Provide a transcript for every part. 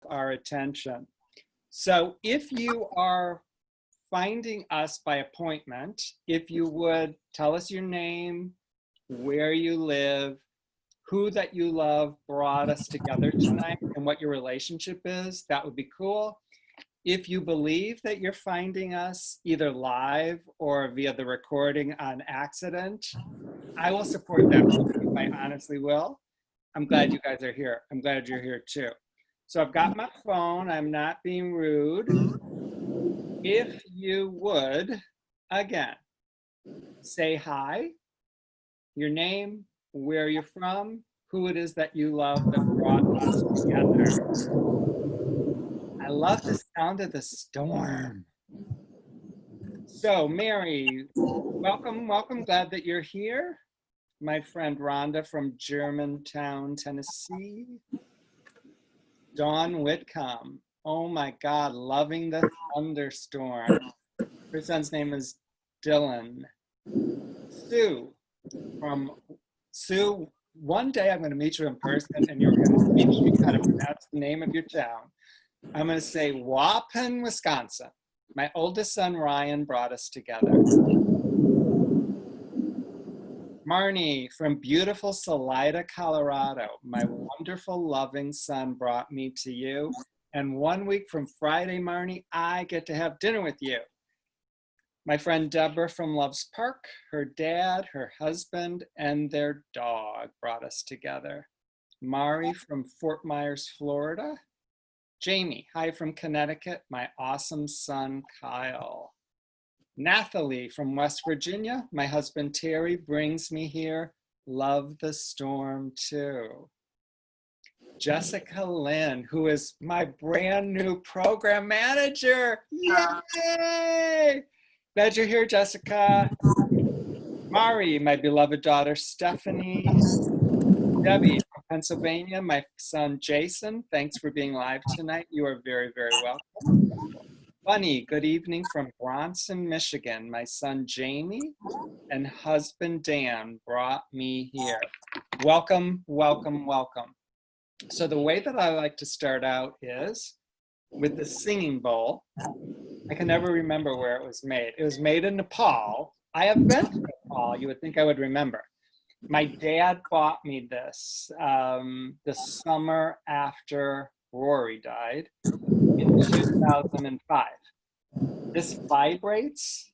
our attention. So if you are finding us by appointment, if you would tell us your name, where you live, who that you love brought us together tonight, and what your relationship is, that would be cool. If you believe that you're finding us either live or via the recording on accident, I will support that. I honestly will. I'm glad you guys are here. I'm glad you're here too. So I've got my phone. I'm not being rude. If you would, again, say hi, your name, where you're from, who it is that you love that brought us together. I love the sound of the storm. So Mary, welcome, welcome. Glad that you're here. My friend Rhonda from Germantown, Tennessee. Dawn Whitcomb. Oh my God, loving the thunderstorm. Her son's name is Dylan. Sue, one day I'm going to meet you in person and you're going to teach me how to pronounce the name of your town. I'm going to say Waupun, Wisconsin. My oldest son, Ryan, brought us together. Marnie from beautiful Salida, Colorado. My wonderful, loving son brought me to you. And 1 week from Friday, Marnie, I get to have dinner with you. My friend Deborah from Loves Park, her dad, her husband, and their dog brought us together. Mari from Fort Myers, Florida. Jamie, hi from Connecticut, my awesome son, Kyle. Nathalie from West Virginia, my husband Terry brings me here. Love the storm too. Jessica Lynn, who is my brand new program manager. Yay! Glad you're here, Jessica. Mari, my beloved daughter Stephanie. Debbie from Pennsylvania, my son Jason. Thanks for being live tonight. You are very, very welcome. Bunny, good evening from Bronson, Michigan. My son Jamie and husband Dan brought me here. Welcome, welcome, welcome. So the way that I like to start out is with the singing bowl. I can never remember where it was made. It was made in Nepal. I have been to Nepal. You would think I would remember. My dad bought me this the summer after Rory died in 2005. This vibrates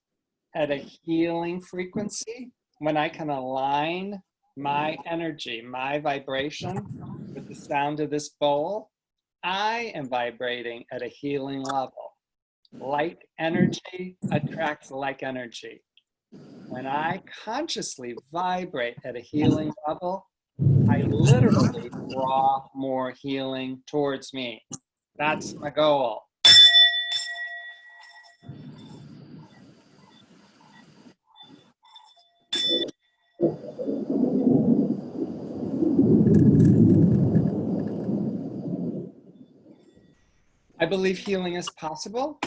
at a healing frequency when I can align my energy, my vibration with the sound of this bowl. I am vibrating at a healing level. Like energy attracts like energy. When I consciously vibrate at a healing level, I literally draw more healing towards me. That's my goal. I believe healing is possible.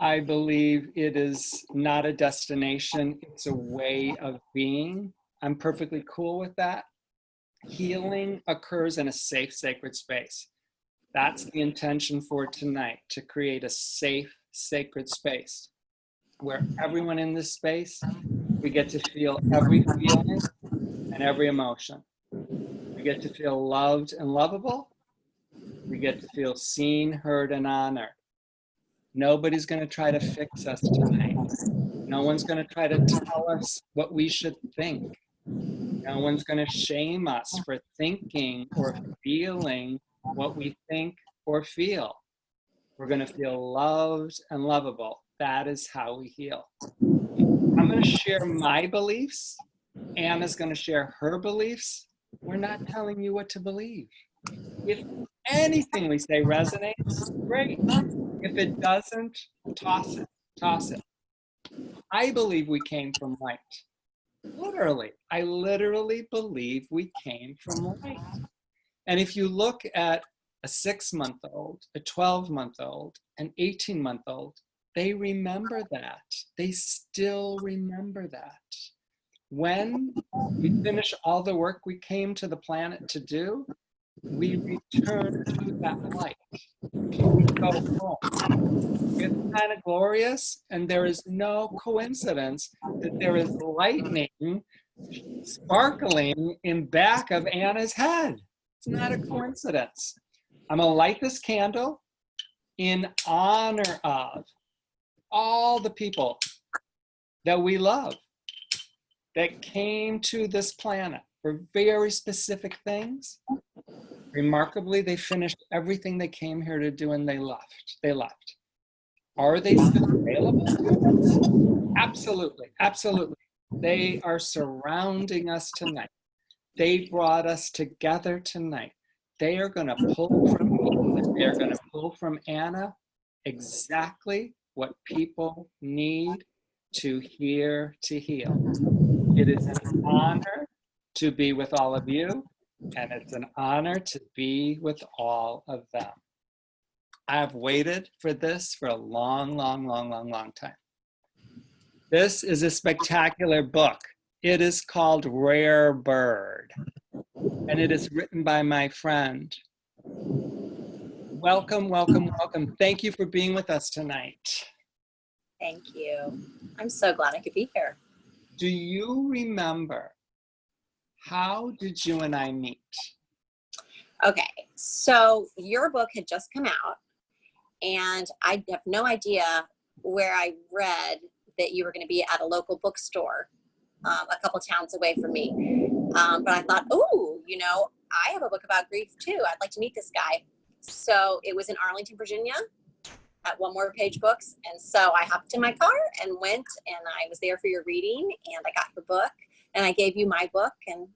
I believe it is not a destination, it's a way of being. I'm perfectly cool with that. Healing occurs in a safe, sacred space. That's the intention for tonight, to create a safe, sacred space where everyone in this space, we get to feel every feeling and every emotion. We get to feel loved and lovable. We get to feel seen, heard, and honored. Nobody's going to try to fix us tonight. No one's going to try to tell us what we should think. No one's going to shame us for thinking or feeling what we think or feel. We're going to feel loved and lovable. That is how we heal. I'm going to share my beliefs. Anna's going to share her beliefs. We're not telling you what to believe. If anything we say resonates, great. If it doesn't, toss it, toss it. I believe we came from light. Literally, I literally believe we came from light. And if you look at a 6-month-old, a 12-month-old, an 18-month-old, they remember that. They still remember that. When we finish all the work we came to the planet to do, we return to that light. We go home. It's kind of glorious, and there is no coincidence that there is lightning sparkling in back of Anna's head. It's not a coincidence. I'm gonna light this candle in honor of all the people that we love that came to this planet for very specific things. Remarkably, they finished everything they came here to do and they left. They left. Are they still available to us? Absolutely, absolutely. They are surrounding us tonight. They brought us together tonight. They are going to pull from me. They are going to pull from Anna exactly what people need to hear to heal. It is an honor to be with all of you, and it's an honor to be with all of them. I've waited for this for a long, long, long, long, long time. This is a spectacular book. It is called Rare Bird, and it is written by my friend. Welcome, welcome, welcome. Thank you for being with us tonight. Thank you. I'm so glad I could be here. Do you remember, how did you and I meet? Okay, so your book had just come out, and I have no idea where I read that you were going to be at a local bookstore a couple towns away from me. But I thought, oh, you know, I have a book about grief too. I'd like to meet this guy. So it was in Arlington, Virginia at One More Page Books. And so I hopped in my car and went, and I was there for your reading, and I got your book, and I gave you my book, and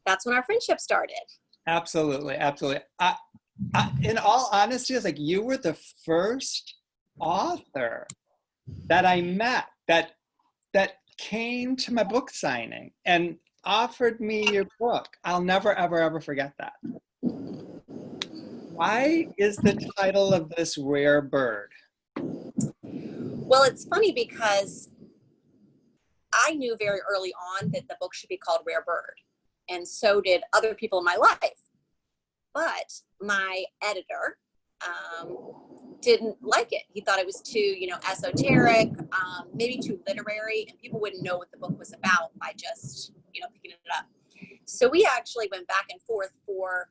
that's when our friendship started. Absolutely, absolutely. In all honesty, it's like you were the first author that I met that came to my book signing and offered me your book. I'll never, ever, ever forget that. Why is the title of this Rare Bird? Well, it's funny because I knew very early on that the book should be called Rare Bird, and so did other people in my life. But my editor didn't like it. He thought it was too, esoteric, maybe too literary, and people wouldn't know what the book was about by just, picking it up. So we actually went back and forth for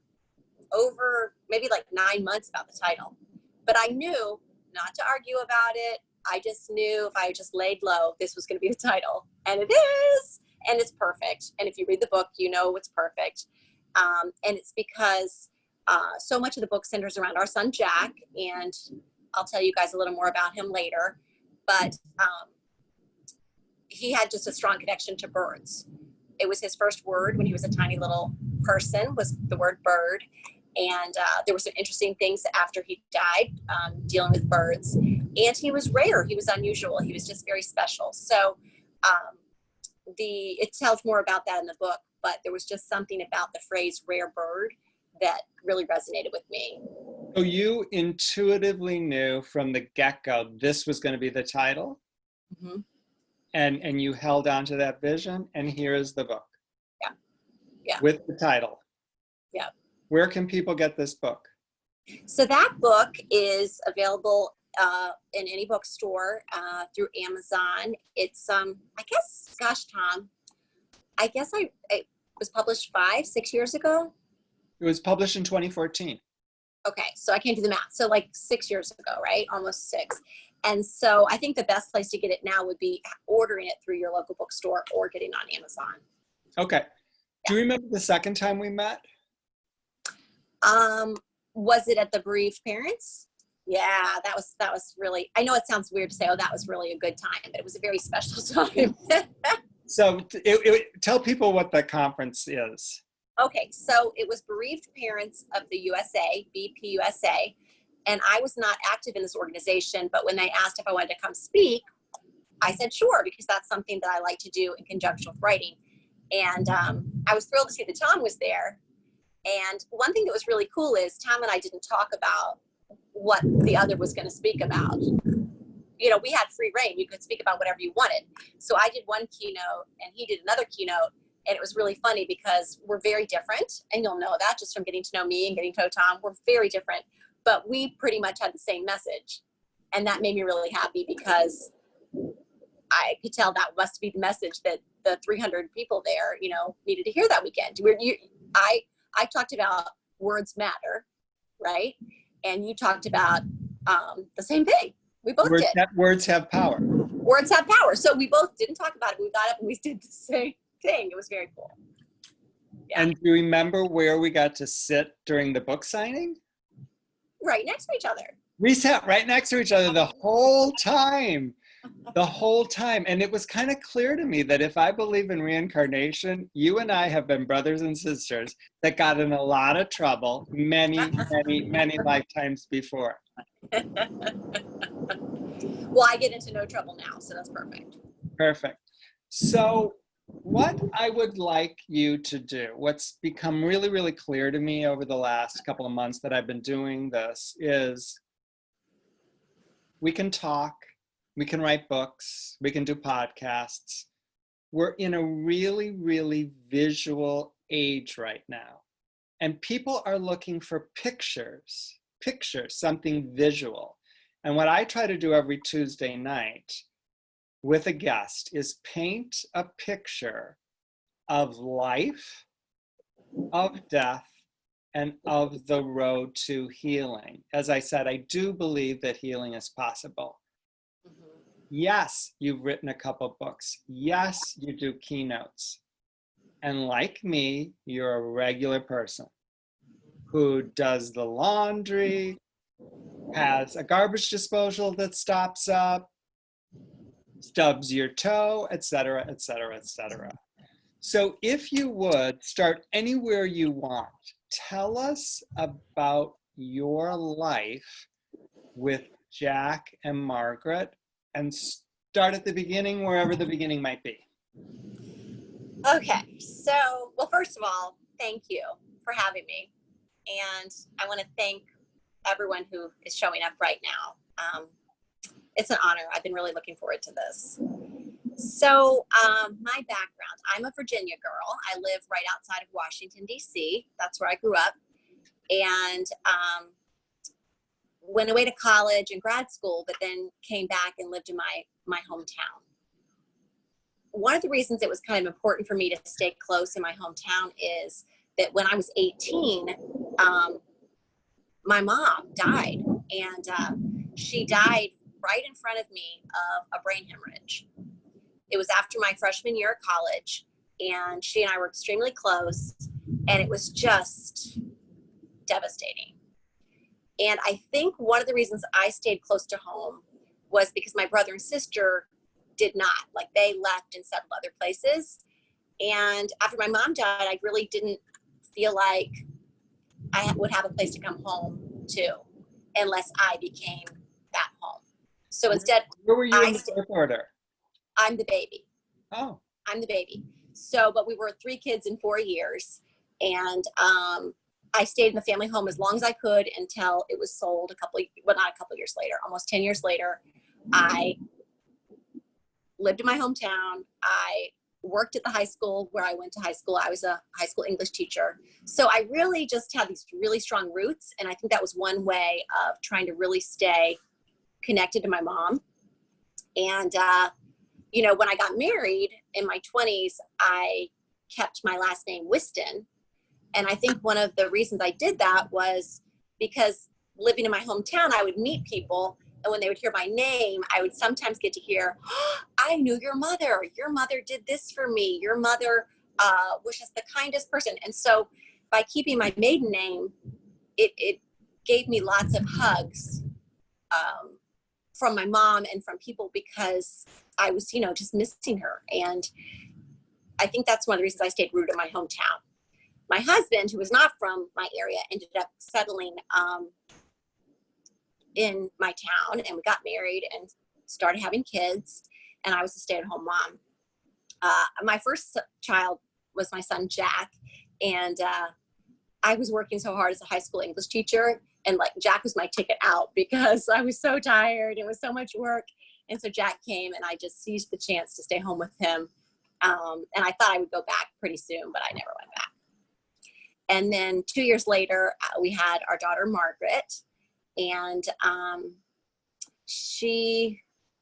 over maybe like 9 months about the title. But I knew not to argue about it. I just knew if I just laid low, this was going to be the title. And it is. And it's perfect. And if you read the book, you know it's perfect. And it's because so much of the book centers around our son, Jack. And I'll tell you guys a little more about him later. But he had just a strong connection to birds. It was his first word when he was a tiny little person, was the word bird. And there were some interesting things after he died dealing with birds. And he was rare. He was unusual. He was just very special. So it tells more about that in the book, but there was just something about the phrase rare bird that really resonated with me. So you intuitively knew from the get-go this was going to be the title? Mm-hmm. And you held on to that vision, and here is the book. Yeah. With the title. Yeah. Where can people get this book? So that book is available in any bookstore through Amazon. It's, I guess, gosh, Tom, I guess it was published 5-6 years ago. It was published in 2014. Okay, so I can't do the math. So like 6 years ago, right? Almost 6. And so I think the best place to get it now would be ordering it through your local bookstore or getting on Amazon. Okay. Do you remember the second time we met? Was it at the Bereaved Parents? Yeah, that was really, I know it sounds weird to say, oh, that was really a good time, but it was a very special time. So tell people what the conference is. Okay, so it was Bereaved Parents of the USA, BPUSA, and I was not active in this organization, but when they asked if I wanted to come speak, I said sure, because that's something that I like to do in conjunction with writing. And I was thrilled to see that Tom was there. And one thing that was really cool is Tom and I didn't talk about what the other was going to speak about. We had free reign. You could speak about whatever you wanted. So I did one keynote and he did another keynote. And it was really funny because we're very different, and you'll know that just from getting to know me and getting to know Tom. We're very different, but we pretty much had the same message. And that made me really happy because I could tell that must be the message that the 300 people there, needed to hear that weekend. I talked about words matter, right? And you talked about the same thing. We both did. Words have power. Words have power. So we both didn't talk about it. We got up and we did the same thing. It was very cool. Yeah. And do you remember where we got to sit during the book signing? Right next to each other. We sat right next to each other the whole time. And it was kind of clear to me that if I believe in reincarnation, you and I have been brothers and sisters that got in a lot of trouble many, many, many lifetimes before. Well, I get into no trouble now, so that's perfect. Perfect. So what I would like you to do, what's become really, really clear to me over the last couple of months that I've been doing this, is we can talk, we can write books, we can do podcasts. We're in a really, really visual age right now. And people are looking for pictures, something visual. And what I try to do every Tuesday night with a guest is paint a picture of life, of death, and of the road to healing. As I said, I do believe that healing is possible. Mm-hmm. Yes, you've written a couple books. Yes, you do keynotes. And like me, you're a regular person who does the laundry, has a garbage disposal that stops up, stubs your toe, etc., etc., etc. So if you would start anywhere you want, tell us about your life with Jack and Margaret, and start at the beginning, wherever the beginning might be. Okay, so, well, first of all, thank you for having me. And I want to thank everyone who is showing up right now. It's an honor. I've been really looking forward to this. So my background, I'm a Virginia girl. I live right outside of Washington, D.C. That's where I grew up. And went away to college and grad school, but then came back and lived in my hometown. One of the reasons it was kind of important for me to stay close in my hometown is that when I was 18, my mom died, and she died right in front of me of a brain hemorrhage. It was after my freshman year of college, and she and I were extremely close, and it was just devastating. And I think one of the reasons I stayed close to home was because my brother and sister did not. Like, they left and settled other places. And after my mom died, I really didn't feel like I would have a place to come home to unless I became that home. So instead, where were you in the birth order? I'm the baby. Oh. I'm the baby. So, but we were 3 kids in 4 years. And I stayed in the family home as long as I could until it was sold not a couple years later, almost 10 years later. I lived in my hometown. I worked at the high school where I went to high school. I was a high school English teacher. So I really just had these really strong roots. And I think that was one way of trying to really stay connected to my mom. And, when I got married in my 20s, I kept my last name Whiston. And I think one of the reasons I did that was because living in my hometown, I would meet people, and when they would hear my name, I would sometimes get to hear, oh, I knew your mother. Your mother did this for me. Your mother was just the kindest person. And so by keeping my maiden name, it gave me lots of hugs from my mom and from people, because I was, just missing her. And I think that's one of the reasons I stayed rooted in my hometown. My husband, who was not from my area, ended up settling in my town, and we got married and started having kids, and I was a stay-at-home mom. My first child was my son, Jack, and I was working so hard as a high school English teacher, and Jack was my ticket out because I was so tired. It was so much work. And so Jack came, and I just seized the chance to stay home with him And I thought I would go back pretty soon, but I never went back. And then 2 years later, we had our daughter, Margaret, and she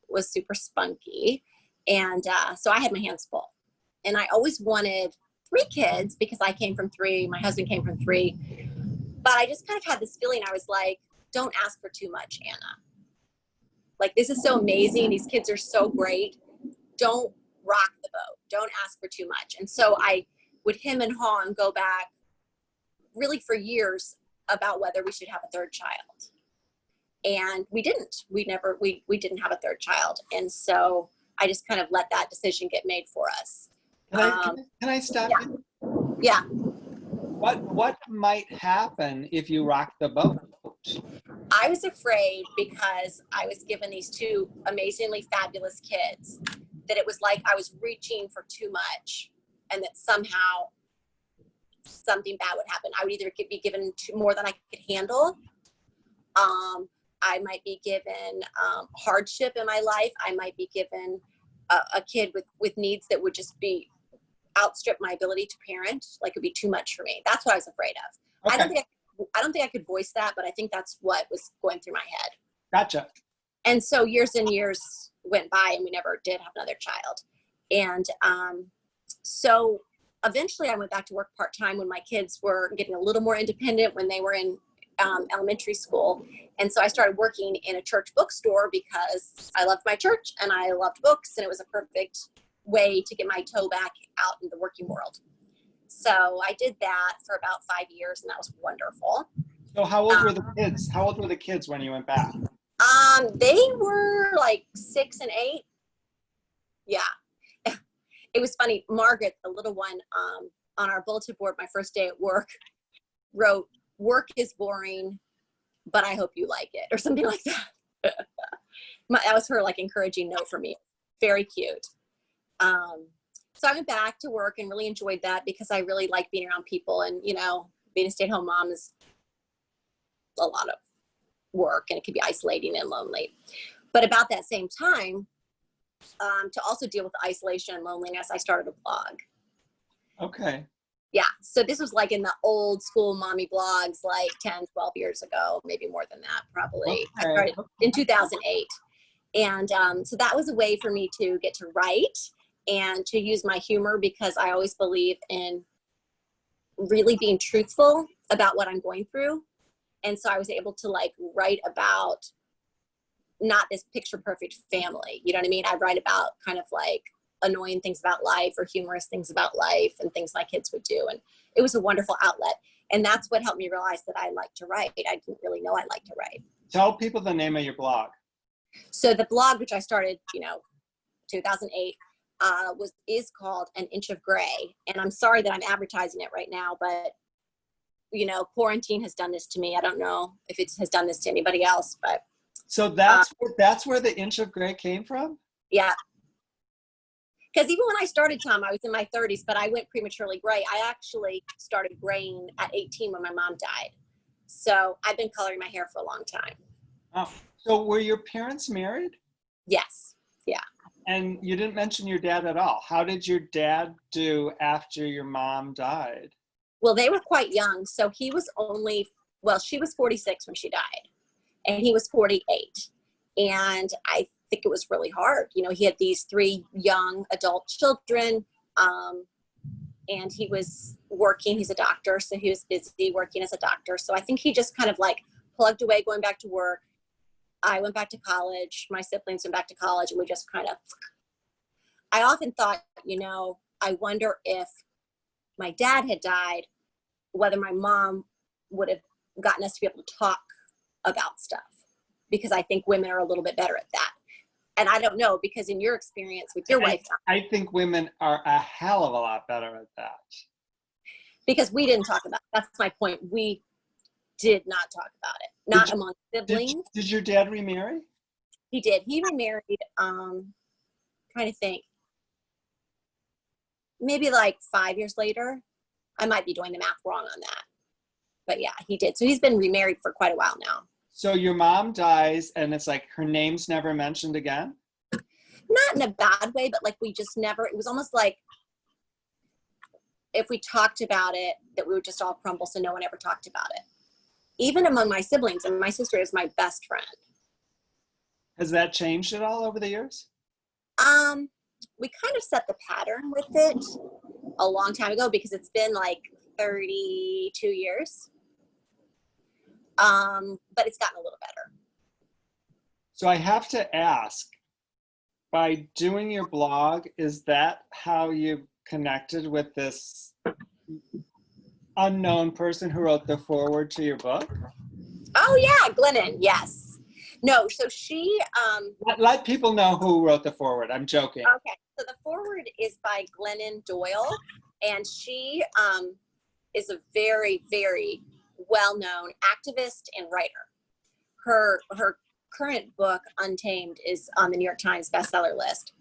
was super spunky. And so I had my hands full. And I always wanted 3 kids because I came from 3. My husband came from 3. But I just kind of had this feeling. I was like, don't ask for too much, Anna. Like, this is so amazing. These kids are so great. Don't rock the boat. Don't ask for too much. And so I would hem and haw and go back really for years about whether we should have a 3rd child. And we didn't. We didn't have a 3rd child. And so I just kind of let that decision get made for us. Can I stop yeah. you? Yeah. What might happen if you rock the boat? I was afraid because I was given these 2 amazingly fabulous kids that it was like I was reaching for too much and that somehow something bad would happen. I would either be given more than I could handle. I might be given hardship in my life. I might be given a kid with needs that would just be outstrip my ability to parent. Like, it'd be too much for me. That's what I was afraid of. Okay. I don't think I could voice that, but I think that's what was going through my head. Gotcha. And so years and years went by and we never did have another child. And so eventually I went back to work part-time when my kids were getting a little more independent, when they were in elementary school. And so I started working in a church bookstore because I loved my church and I loved books, and it was a perfect way to get my toe back out in the working world. So I did that for about 5 years, and that was wonderful. So how old were the kids? How old were the kids when you went back? They were like 6 and 8. Yeah. It was funny. Margaret, the little one, on our bulletin board, my first day at work, wrote, "Work is boring, but I hope you like it," or something like that. That was her like encouraging note for me. Very cute. So I went back to work and really enjoyed that because I really like being around people, and, you know, being a stay-at-home mom is a lot of work and it can be isolating and lonely. But about that same time, to also deal with the isolation and loneliness, I started a blog. Okay. Yeah. So this was like in the old school mommy blogs, like 10, 12 years ago, maybe more than that, probably. Okay. I started in 2008. And so that was a way for me to get to write and to use my humor, because I always believe in really being truthful about what I'm going through. And so I was able to like write about not this picture perfect family. You know what I mean? I write about kind of like annoying things about life or humorous things about life and things my kids would do. And it was a wonderful outlet. And that's what helped me realize that I like to write. I didn't really know I liked to write. Tell people the name of your blog. So the blog, which I started, 2008, is called An Inch of Gray. And I'm sorry that I'm advertising it right now, but quarantine has done this to me. I don't know if it has done this to anybody else, but. So that's where the Inch of Gray came from? Yeah. Because even when I started, Tom, I was in my 30s, but I went prematurely gray. I actually started graying at 18 when my mom died. So I've been coloring my hair for a long time. Oh, so were your parents married? Yes. Yeah. And you didn't mention your dad at all. How did your dad do after your mom died? Well, they were quite young. So she was 46 when she died, and he was 48. And I think it was really hard. He had these 3 young adult children, and he was working. He's a doctor, so he was busy working as a doctor. So I think he just kind of like plugged away, going back to work. I went back to college. My siblings went back to college, and we just kind of, I often thought, I wonder if my dad had died, whether my mom would have gotten us to be able to talk about stuff, because I think women are a little bit better at that. And I don't know, because in your experience with your wife, I think women are a hell of a lot better at that. Because we didn't talk about it. That's my point. We did not talk about it. Not among siblings. Did your dad remarry? He did. He remarried, trying to think, maybe like 5 years later. I might be doing the math wrong on that. But yeah, he did. So he's been remarried for quite a while now. So your mom dies and it's like her name's never mentioned again? Not in a bad way, but like we just never, it was almost like if we talked about it, that we would just all crumble, so no one ever talked about it. Even among my siblings, and my sister is my best friend. Has that changed at all over the years? We kind of set the pattern with it a long time ago because it's been like 32 years. But it's gotten a little better. So I have to ask, by doing your blog, is that how you connected with this unknown person who wrote the foreword to your book? Oh yeah, Glennon, yes. No, so she Let people know who wrote the foreword. I'm joking. okay, so the foreword is by Glennon Doyle, and she is a very, very well-known activist and writer. Her current book, Untamed, is on the New York Times bestseller list.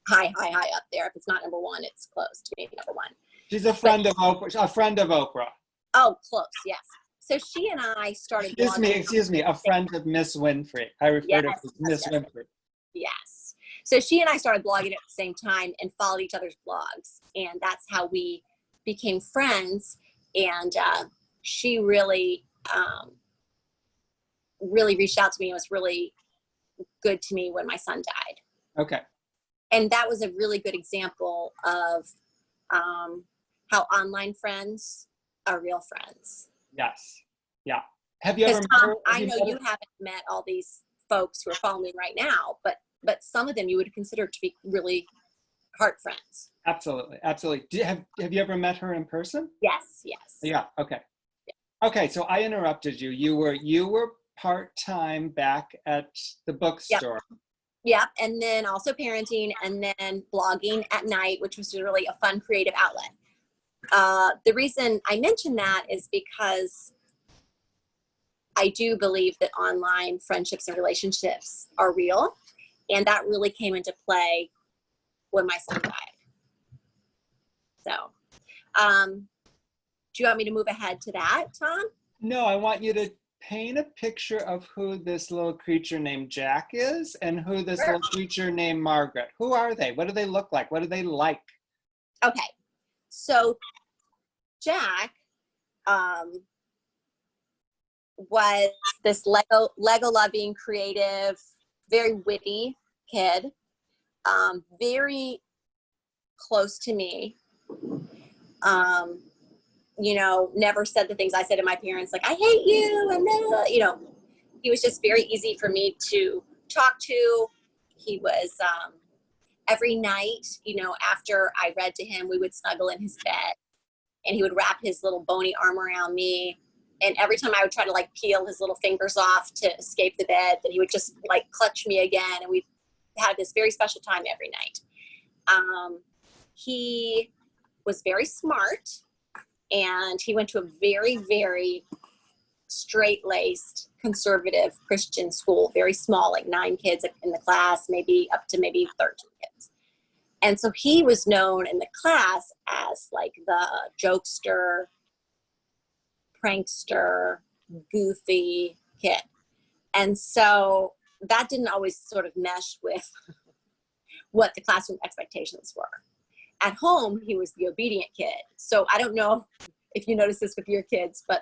High up there. If it's not number one, it's close to being number one. She's a friend of Oprah. A friend of Oprah. Oh, close, yes. So she and I started Excuse me, a friend of Miss Winfrey. I refer to her as Miss Winfrey. Yes. So she and I started blogging at the same time and followed each other's blogs. And that's how we became friends. And she really, really reached out to me and was really good to me when my son died. Okay. And that was a really good example of how online friends are real friends. Yes. Yeah. Have you ever met Tom, her? I know you haven't met all these folks who are following right now, but some of them you would consider to be really heart friends. Absolutely. Absolutely. Have you ever met her in person? Yes. Yeah. Okay. Yeah. Okay. So I interrupted you. You were part-time back at the bookstore. Yep. And then also parenting and then blogging at night, which was really a fun creative outlet. The reason I mention that is because I do believe that online friendships and relationships are real. And that really came into play when my son died. So, do you want me to move ahead to that, Tom? No, I want you to paint a picture of who this little creature named Jack is and who this little creature named Margaret. Who are they? What do they look like? What do they like? Okay. So Jack was this Lego loving, creative, very witty kid, very close to me. Never said the things I said to my parents, like, I hate you. And he was just very easy for me to talk to. He was, every night, after I read to him, we would snuggle in his bed and he would wrap his little bony arm around me. And every time I would try to peel his little fingers off to escape the bed, then he would just clutch me again. And we had this very special time every night. He was very smart. And he went to a very, very straight-laced, conservative Christian school, very small, 9 kids in the class, maybe up to 13 kids. And so he was known in the class as the jokester, prankster, goofy kid. And so that didn't always sort of mesh with what the classroom expectations were. At home, he was the obedient kid. So I don't know if you notice this with your kids, but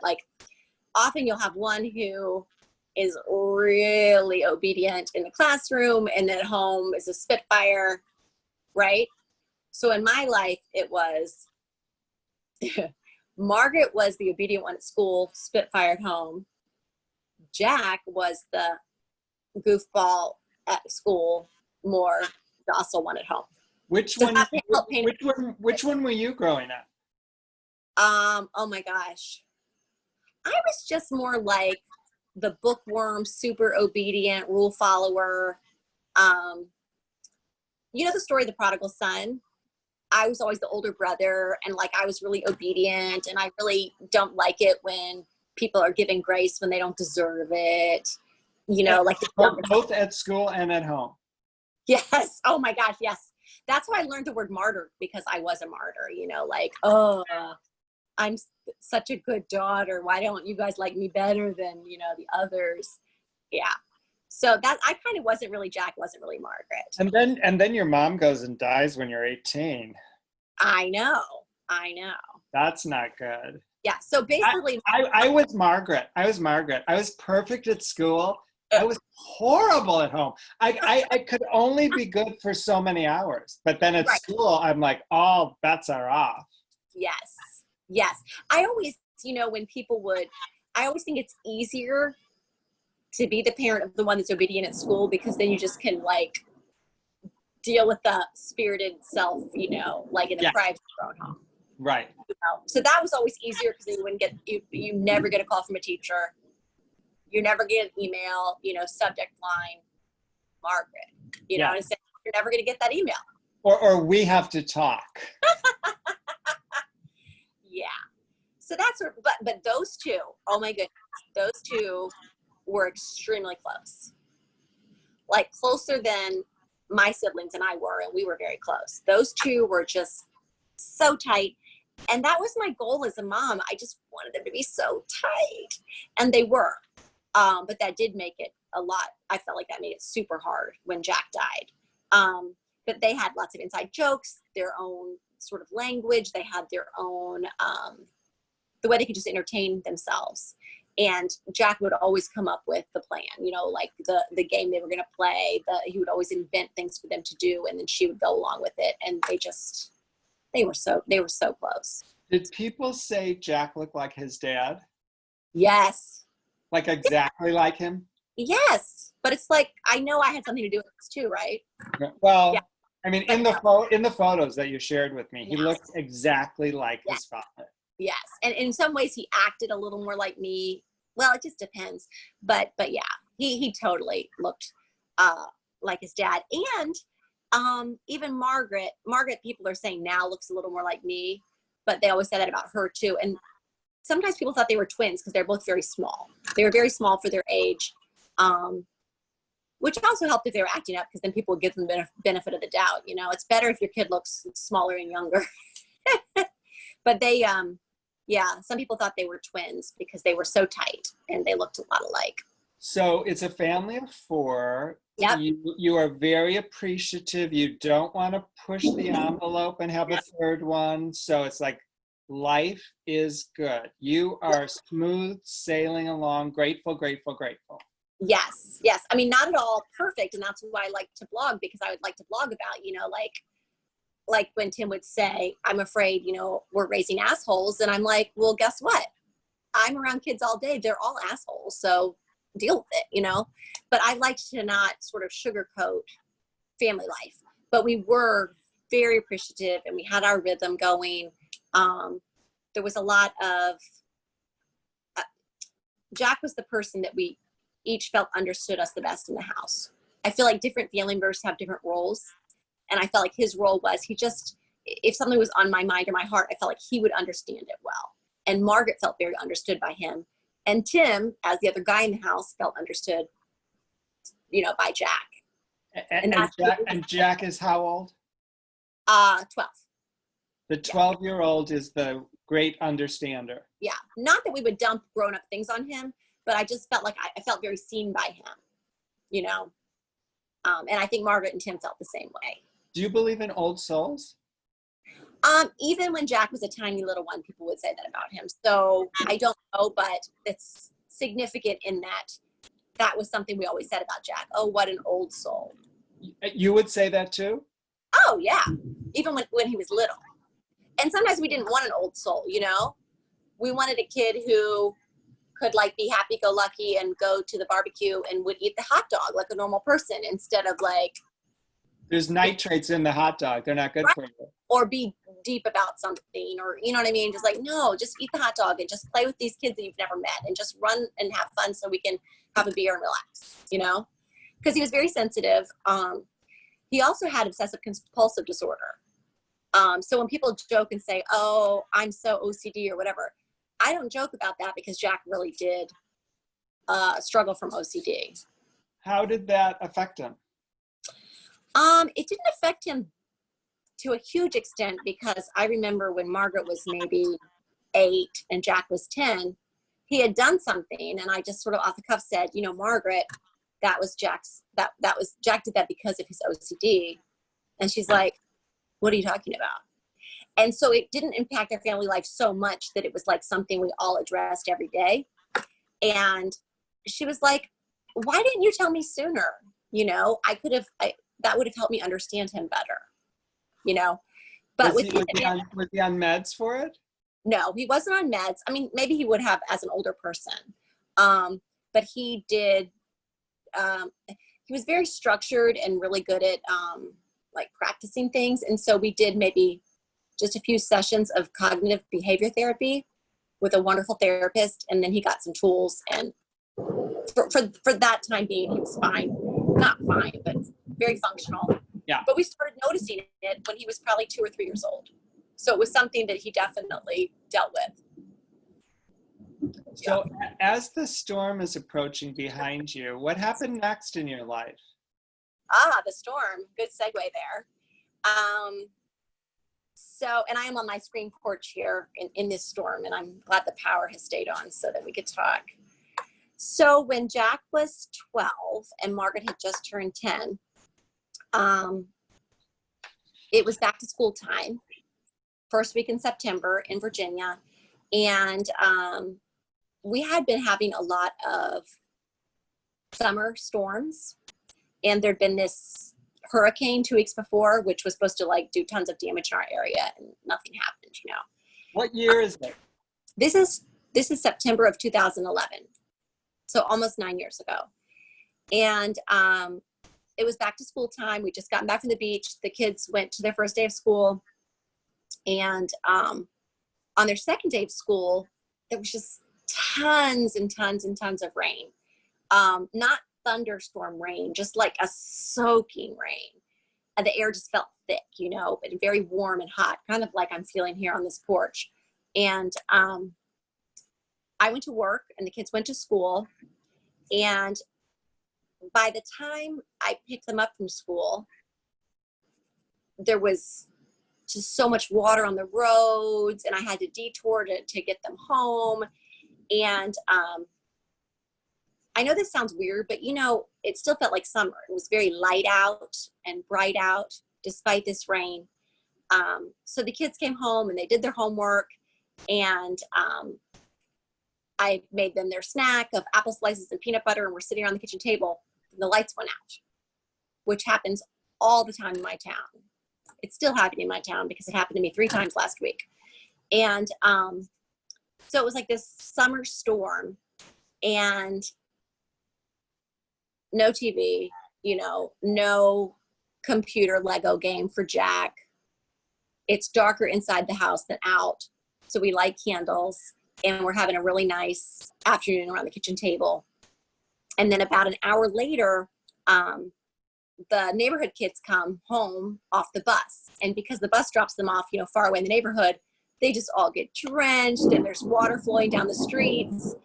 often you'll have one who is really obedient in the classroom and then at home is a spitfire, right? So in my life, it was Margaret was the obedient one at school, spitfire at home. Jack was the goofball at school, more docile one at home. Which one were you growing up? Oh my gosh. I was just more like the bookworm, super obedient, rule follower. The story of the prodigal son? I was always the older brother and I was really obedient and I really don't like it when people are giving grace when they don't deserve it. Both at school and at home. Yes. Oh my gosh. Yes. That's why I learned the word martyr, because I was a martyr, I'm such a good daughter. Why don't you guys like me better than, the others? Yeah. So that I kind of wasn't really Jack, wasn't really Margaret. And then your mom goes and dies when you're 18. I know. I know. That's not good. Yeah. So basically, I was Margaret. I was perfect at school. I was horrible at home. I could only be good for so many hours. But then at right. school, I'm like, all bets are off. Yes. Yes. I always, when people I always think it's easier to be the parent of the one that's obedient at school, because then you just can like deal with the spirited self, like in the private own home. Right. So that was always easier because you wouldn't get, you never get a call from a teacher. You never get an email, subject line, Margaret, know what I'm saying? You're never going to get that email. Or we have to talk. Yeah. So that's, but those two, oh my goodness, those two were extremely close. Like closer than my siblings and I were, and we were very close. Those two were just so tight. And that was my goal as a mom. I just wanted them to be so tight. And they were. But that did make it a lot. I felt like that made it super hard when Jack died. But they had lots of inside jokes, their own sort of language. They had their own, the way they could just entertain themselves. And Jack would always come up with the plan, like the game they were going to play. He would always invent things for them to do, and then she would go along with it. And they were so close. Did people say Jack looked like his dad? Yes. Like exactly like him? Yes. But it's like, I know I had something to do with this too, right? Well, yeah. I mean, in the photos that you shared with me, he looked exactly like his father. Yes. And in some ways he acted a little more like me. Well, it just depends. But yeah, he totally looked like his dad. And even Margaret, people are saying now looks a little more like me, but they always said that about her too. And sometimes people thought they were twins because they're both very small. They were very small for their age, which also helped if they were acting up, because then people would give them the benefit of the doubt. It's better if your kid looks smaller and younger. But they, some people thought they were twins because they were so tight and they looked a lot alike. So it's a family of 4. Yep. You are very appreciative. You don't want to push the envelope and have a third one. So it's like, life is good. You are smooth sailing along, grateful, grateful, grateful. Yes. Yes. I mean, not at all perfect. And that's why I like to blog, because I would like to blog about, like when Tim would say, I'm afraid, we're raising assholes. And I'm like, well, guess what? I'm around kids all day. They're all assholes. So deal with it, But I like to not sort of sugarcoat family life. But we were very appreciative, and we had our rhythm going. There was a lot of, Jack was the person that we each felt understood us the best in the house. I feel like different family members have different roles. And I felt like his role was, if something was on my mind or my heart, I felt like he would understand it well. And Margaret felt very understood by him. And Tim, as the other guy in the house, felt understood, by Jack. And Jack is how old? 12. The 12-year-old is the great understander. Yeah. Not that we would dump grown-up things on him, but I just felt like I felt very seen by him, and I think Margaret and Tim felt the same way. Do you believe in old souls? Even when Jack was a tiny little one, people would say that about him. So I don't know, but it's significant in that was something we always said about Jack. Oh, what an old soul. You would say that too? Oh, yeah. Even when he was little. And sometimes we didn't want an old soul, We wanted a kid who could be happy-go-lucky and go to the barbecue and would eat the hot dog like a normal person, instead of there's nitrates in the hot dog. They're not good for you. Or be deep about something, or, you know what I mean? Just no, just eat the hot dog and just play with these kids that you've never met and just run and have fun so we can have a beer and relax, Because he was very sensitive. He also had obsessive compulsive disorder. So when people joke and say, oh, I'm so OCD or whatever, I don't joke about that, because Jack really did struggle from OCD. How did that affect him? It didn't affect him to a huge extent, because I remember when Margaret was maybe 8 and Jack was 10, he had done something, and I just sort of off the cuff said, Margaret, that was Jack did that because of his OCD. And she's like, what are you talking about? And so it didn't impact our family life so much that it was like something we all addressed every day. And she was like, why didn't you tell me sooner? You know, that would have helped me understand him better, you know, but Was he on meds for it? No, he wasn't on meds. I mean, maybe he would have as an older person. But he did, he was very structured and really good at like practicing things. And so we did maybe just a few sessions of cognitive behavior therapy with a wonderful therapist. And then he got some tools, and for that time being, he was fine. Not fine, but very functional. Yeah. But we started noticing it when he was probably 2 or 3 years old. So it was something that he definitely dealt with. So as the storm is approaching behind you, what happened next in your life? The storm. Good segue there. And I am on my screen porch here in this storm, and I'm glad the power has stayed on so that we could talk. So when Jack was 12 and Margaret had just turned 10, it was back to school time, first week in September in Virginia. And we had been having a lot of summer storms, and there'd been this hurricane 2 weeks before, which was supposed to like do tons of damage in our area, and nothing happened, you know. What year is it? This is September of 2011. So almost 9 years ago. And it was back to school time. We just gotten back from the beach. The kids went to their first day of school. And on their second day of school, there was just tons and tons and tons of rain. Not thunderstorm rain, just like a soaking rain. And the air just felt thick, you know, but very warm and hot, kind of like I'm feeling here on this porch. And I went to work and the kids went to school. And by the time I picked them up from school, there was just so much water on the roads, and I had to detour to get them home. And I know this sounds weird, but you know, it still felt like summer. It was very light out and bright out despite this rain. So the kids came home and they did their homework, and I made them their snack of apple slices and peanut butter, and we're sitting around the kitchen table, and the lights went out, which happens all the time in my town. It's still happening in my town because it happened to me 3 times last week. And so it was like this summer storm, and no TV, you know, no computer Lego game for Jack. It's darker inside the house than out. So we light candles, and we're having a really nice afternoon around the kitchen table. And then about an hour later, the neighborhood kids come home off the bus. And because the bus drops them off, you know, far away in the neighborhood, they just all get drenched, and there's water flowing down the streets.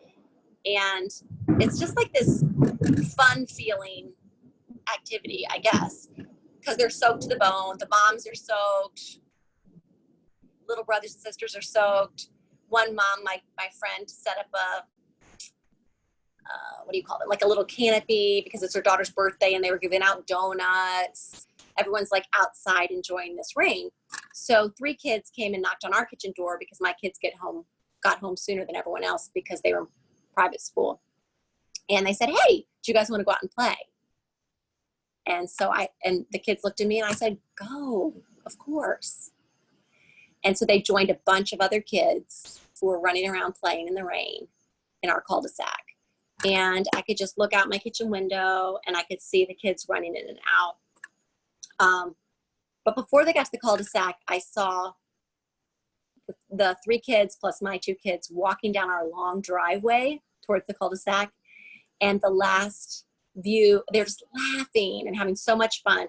And it's just like this fun feeling activity, I guess, because they're soaked to the bone. The moms are soaked. Little brothers and sisters are soaked. One mom, my friend, set up a, what do you call it? Like a little canopy because it's her daughter's birthday, and they were giving out donuts. Everyone's like outside enjoying this rain. So 3 kids came and knocked on our kitchen door because my kids got home sooner than everyone else because they were in private school. And they said, hey, do you guys want to go out and play? And so and the kids looked at me, and I said, go, of course. And so they joined a bunch of other kids who were running around playing in the rain in our cul-de-sac. And I could just look out my kitchen window, and I could see the kids running in and out. But before they got to the cul-de-sac, I saw the 3 kids plus my 2 kids walking down our long driveway towards the cul-de-sac. And the last view, they're just laughing and having so much fun.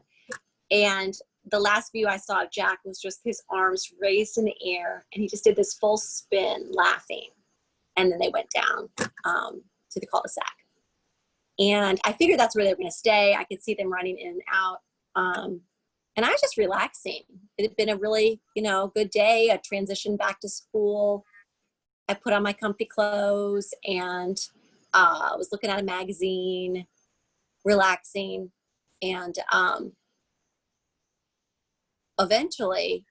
And the last view I saw of Jack was just his arms raised in the air, and he just did this full spin laughing. And then they went down to the cul-de-sac. And I figured that's where they were going to stay. I could see them running in and out. And I was just relaxing. It had been a really, you know, good day. I transitioned back to school. I put on my comfy clothes, and I was looking at a magazine, relaxing. And eventually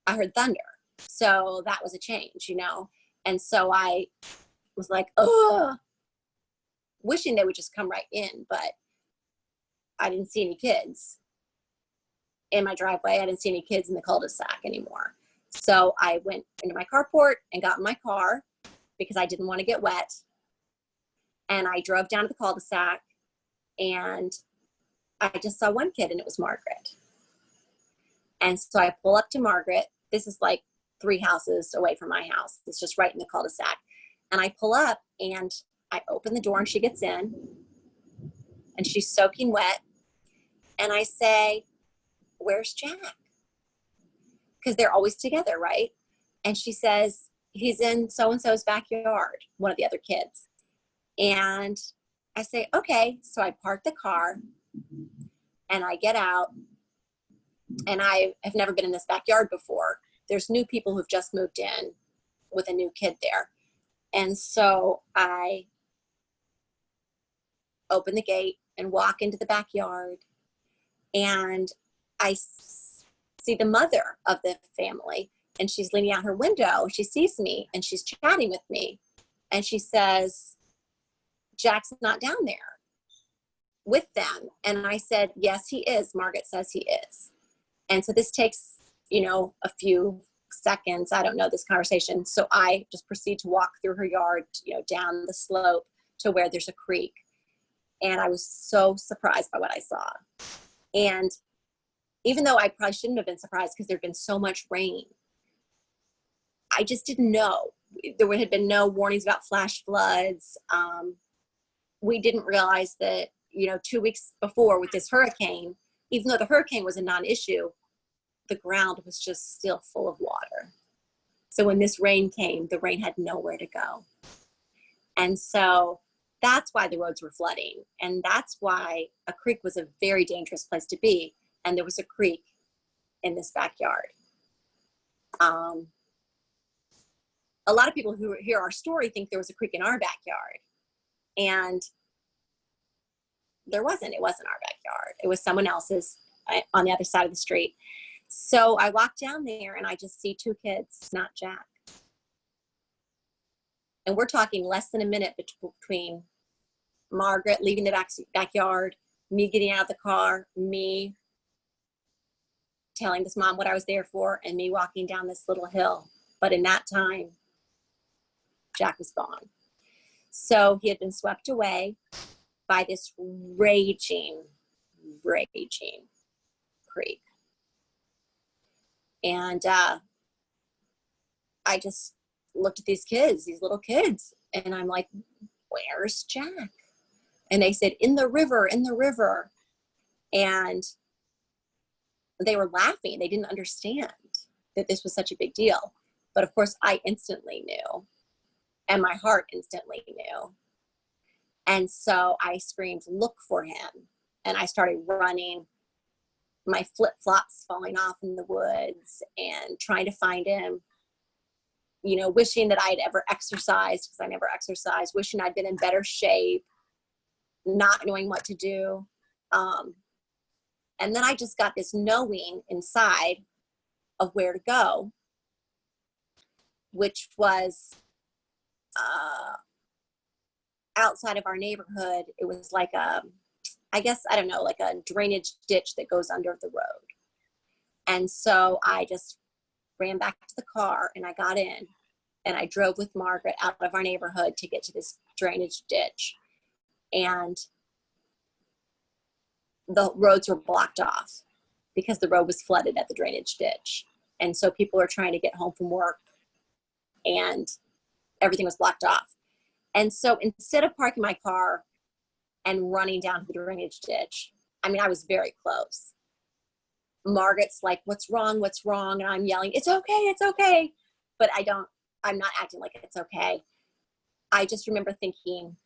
I heard thunder. So that was a change, And so I was like, oh, wishing they would just come right in, but I didn't see any kids in my driveway. I didn't see any kids in the cul-de-sac anymore. So I went into my carport and got in my car because I didn't want to get wet. And I drove down to the cul-de-sac and I just saw one kid, and it was Margaret. And so I pull up to Margaret. This is like 3 houses away from my house. It's just right in the cul-de-sac. And I pull up and I open the door and she gets in and she's soaking wet. And I say, where's Jack? Because they're always together, right? And she says, he's in so-and-so's backyard, one of the other kids. And I say, okay. So I park the car and I get out, and I have never been in this backyard before. There's new people who've just moved in with a new kid there. And so I open the gate and walk into the backyard, and I see the mother of the family, and she's leaning out her window. She sees me and she's chatting with me, and she says, Jack's not down there with them. And I said, yes, he is. Margaret says he is. And so this takes, a few seconds. I don't know this conversation. So I just proceed to walk through her yard, down the slope to where there's a creek. And I was so surprised by what I saw. And even though I probably shouldn't have been surprised because there'd been so much rain, I just didn't know. There had been no warnings about flash floods. We didn't realize that, 2 weeks before with this hurricane, even though the hurricane was a non-issue, the ground was just still full of water. So when this rain came, the rain had nowhere to go. And so that's why the roads were flooding. And that's why a creek was a very dangerous place to be. And there was a creek in this backyard. A lot of people who hear our story think there was a creek in our backyard. And there wasn't. It wasn't our backyard. It was someone else's on the other side of the street. So I walk down there and I just see 2 kids, not Jack. And we're talking less than a minute between Margaret leaving the backyard, me getting out of the car, me telling this mom what I was there for, and me walking down this little hill. But in that time, Jack was gone. So he had been swept away by this raging creek. And I just looked at these little kids, and I'm like, where's Jack? And they said, in the river. And they were laughing. They didn't understand that this was such a big deal. But of course, I instantly knew, and my heart instantly knew. And so I screamed, look for him. And I started running, my flip-flops falling off in the woods and trying to find him, wishing that I'd ever exercised, because I never exercised, wishing I'd been in better shape, not knowing what to do. And then I just got this knowing inside of where to go, which was outside of our neighborhood. It was like like a drainage ditch that goes under the road. And so I just ran back to the car and I got in and I drove with Margaret out of our neighborhood to get to this drainage ditch. And the roads were blocked off because the road was flooded at the drainage ditch. And so people were trying to get home from work and everything was blocked off. And so instead of parking my car and running down to the drainage ditch, I was very close. Margaret's like, what's wrong? And I'm yelling, it's okay. But I'm not acting like it's okay. I just remember thinking,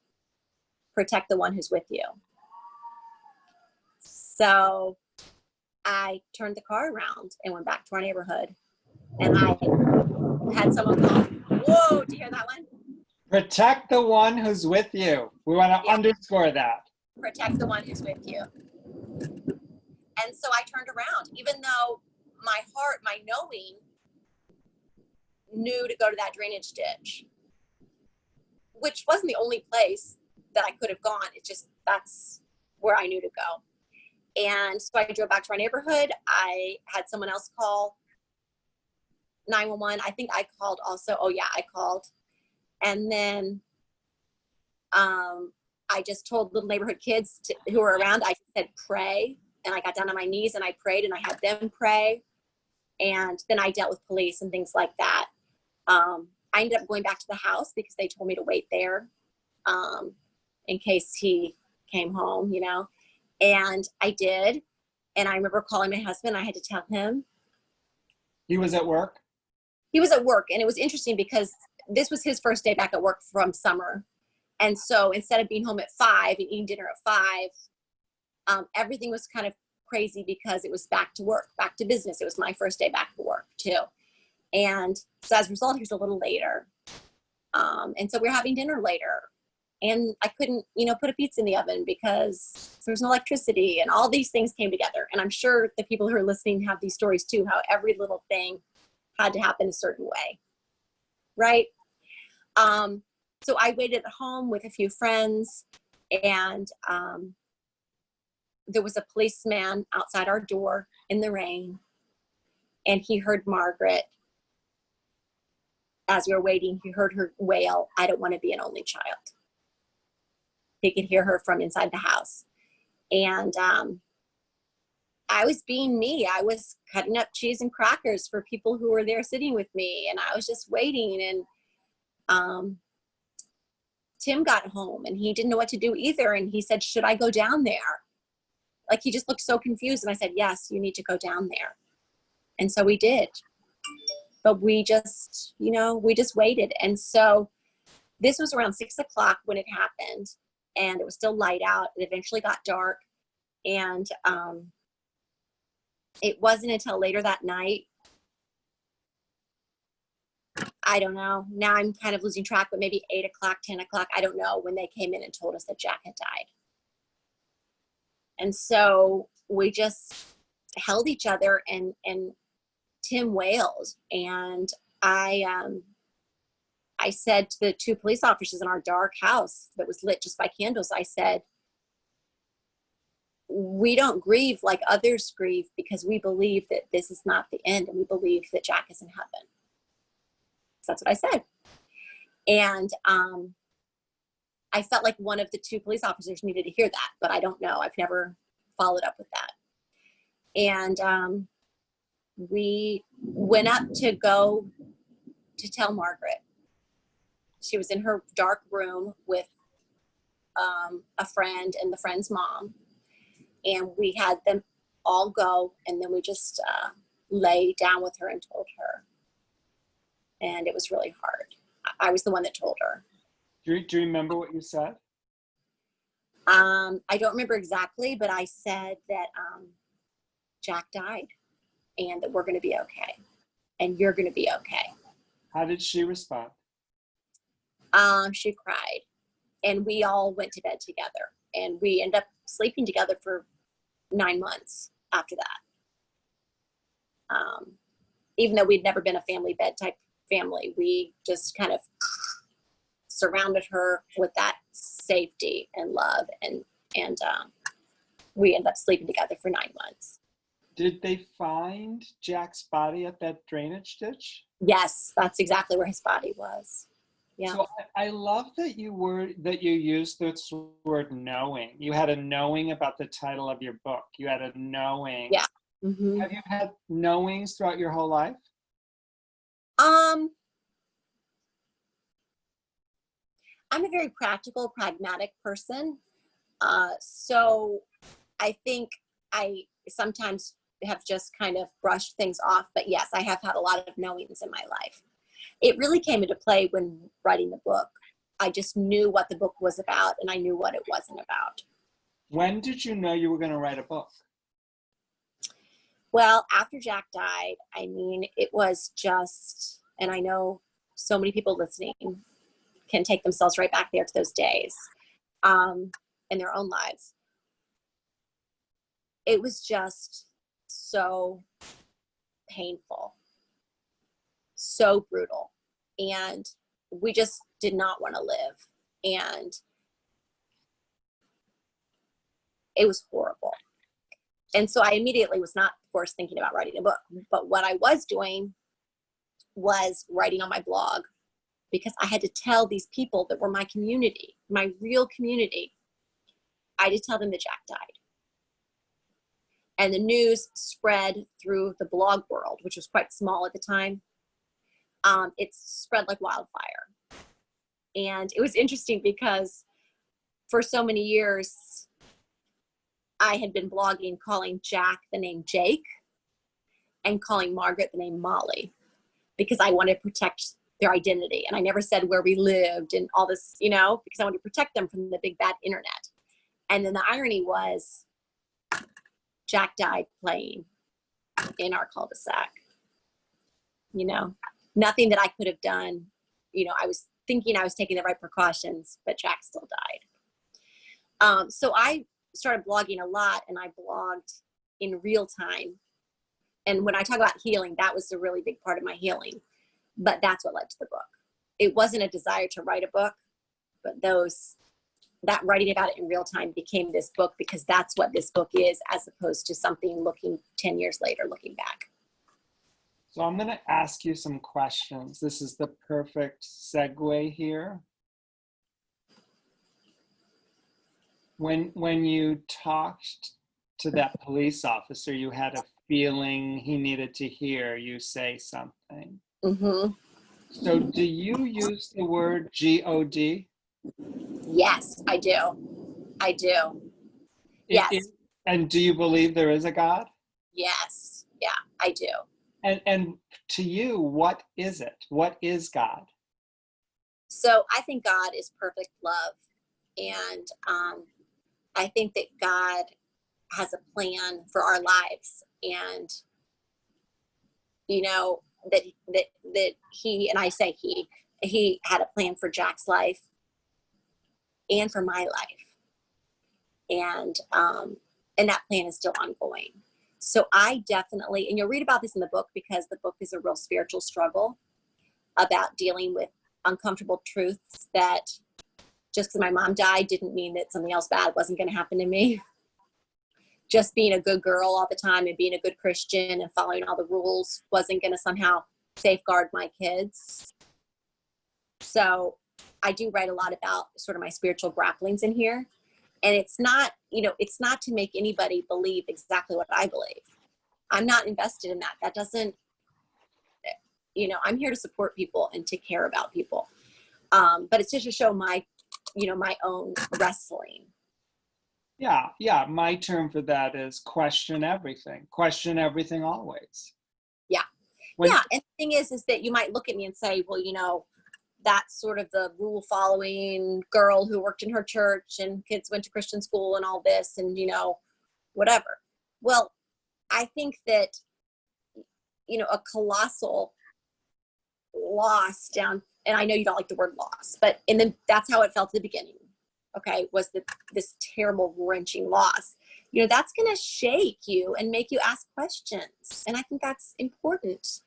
protect the one who's with you. So I turned the car around and went back to our neighborhood. And I had someone call, whoa, do you hear that one? Protect the one who's with you. We want to underscore that. Protect the one who's with you. And so I turned around, even though my heart, my knowing knew to go to that drainage ditch, which wasn't the only place that I could have gone. It's just, that's where I knew to go. And so I drove back to my neighborhood. I had someone else call 911. I think I called also. Oh yeah, I called. And then I just told little neighborhood kids who were around, I said, pray. And I got down on my knees and I prayed and I had them pray. And then I dealt with police and things like that. I ended up going back to the house because they told me to wait there in case he came home, you know, and I did. And I remember calling my husband. I had to tell him. He was at work? He was at work. And it was interesting because this was his first day back at work from summer. And so instead of being home at 5 and eating dinner at 5, everything was kind of crazy because it was back to work, back to business. It was my first day back to work too. And so as a result, he was a little later. And so we were having dinner later. And I couldn't, you know, put a pizza in the oven because there's no electricity and all these things came together. And I'm sure the people who are listening have these stories too, how every little thing had to happen a certain way. Right? So I waited at home with a few friends, and there was a policeman outside our door in the rain, and he heard Margaret. As we were waiting, he heard her wail, "I don't want to be an only child." He could hear her from inside the house. And I was being me. I was cutting up cheese and crackers for people who were there sitting with me. And I was just waiting. And Tim got home and he didn't know what to do either. And he said, "Should I go down there?" Like, he just looked so confused. And I said, "Yes, you need to go down there." And so we did. But we just, you know, we just waited. And so this was around 6 o'clock when it happened. And it was still light out. It eventually got dark. And it wasn't until later that night, I don't know. Now I'm kind of losing track, but maybe 8 o'clock, 10 o'clock, I don't know, when they came in and told us that Jack had died. And so we just held each other, and Tim wailed. And I said to the 2 police officers in our dark house that was lit just by candles, I said, "We don't grieve like others grieve because we believe that this is not the end, and we believe that Jack is in heaven." So that's what I said. And I felt like one of the 2 police officers needed to hear that, but I don't know. I've never followed up with that. And we went up to go to tell Margaret. She was in her dark room with a friend and the friend's mom. And we had them all go, and then we just lay down with her and told her. And it was really hard. I was the one that told her. Do you remember what you said? I don't remember exactly, but I said that Jack died and that we're going to be okay. And you're going to be okay. How did she respond? She cried. And we all went to bed together. And we ended up sleeping together for 9 months after that. Even though we'd never been a family bed type family, we just kind of surrounded her with that safety and love, and we ended up sleeping together for 9 months. Did they find Jack's body at that drainage ditch? Yes, that's exactly where his body was. Yeah. So I love that you used this word knowing. You had a knowing about the title of your book. You had a knowing. Yeah. Mm-hmm. Have you had knowings throughout your whole life? I'm a very practical, pragmatic person. So I think I sometimes have just kind of brushed things off. But yes, I have had a lot of knowings in my life. It really came into play when writing the book. I just knew what the book was about, and I knew what it wasn't about. When did you know you were going to write a book? Well, after Jack died, I mean, it was just, and I know so many people listening can take themselves right back there to those days in their own lives. It was just so painful. so brutal. And we just did not want to live. And it was horrible. And so I immediately was not, of course, thinking about writing a book. But what I was doing was writing on my blog, because I had to tell these people that were my community, my real community, I had to tell them that Jack died. And the news spread through the blog world, which was quite small at the time. It spread like wildfire. And it was interesting because for so many years, I had been blogging calling Jack the name Jake and calling Margaret the name Molly, because I wanted to protect their identity. And I never said where we lived and all this, you know, because I wanted to protect them from the big bad internet. And then the irony was Jack died playing in our cul-de-sac. You know, nothing that I could have done. You know, I was thinking I was taking the right precautions, but Jack still died. So I started blogging a lot, and I blogged in real time. And when I talk about healing, that was a really big part of my healing. But that's what led to the book. It wasn't a desire to write a book, but that writing about it in real time became this book, because that's what this book is, as opposed to something looking 10 years later, looking back. So I'm going to ask you some questions. This is the perfect segue here. When you talked to that police officer, you had a feeling he needed to hear you say something. Mm-hmm. So do you use the word God? Yes, I do. I do. Yes. And do you believe there is a God? Yes. Yeah, I do. And to you, what is it? What is God? So I think God is perfect love. And I think that God has a plan for our lives. And, you know, that he, and I say he had a plan for Jack's life and for my life. And that plan is still ongoing. So I definitely, and you'll read about this in the book, because the book is a real spiritual struggle about dealing with uncomfortable truths, that just because my mom died didn't mean that something else bad wasn't going to happen to me. Just being a good girl all the time and being a good Christian and following all the rules wasn't going to somehow safeguard my kids. So I do write a lot about sort of my spiritual grapplings in here. And it's not, you know, it's not to make anybody believe exactly what I believe. I'm not invested in that. That doesn't, you know, I'm here to support people and to care about people. But it's just to show my, you know, my own wrestling. Yeah. My term for that is question everything. Question everything always. Yeah. And the thing is that you might look at me and say, well, you know, that's sort of the rule following girl who worked in her church and kids went to Christian school and all this and, you know, whatever. Well, I think that, you know, a colossal loss down, and I know you don't like the word loss, but, and then that's how it felt at the beginning. Okay. Was this terrible wrenching loss, you know, that's going to shake you and make you ask questions. And I think that's important.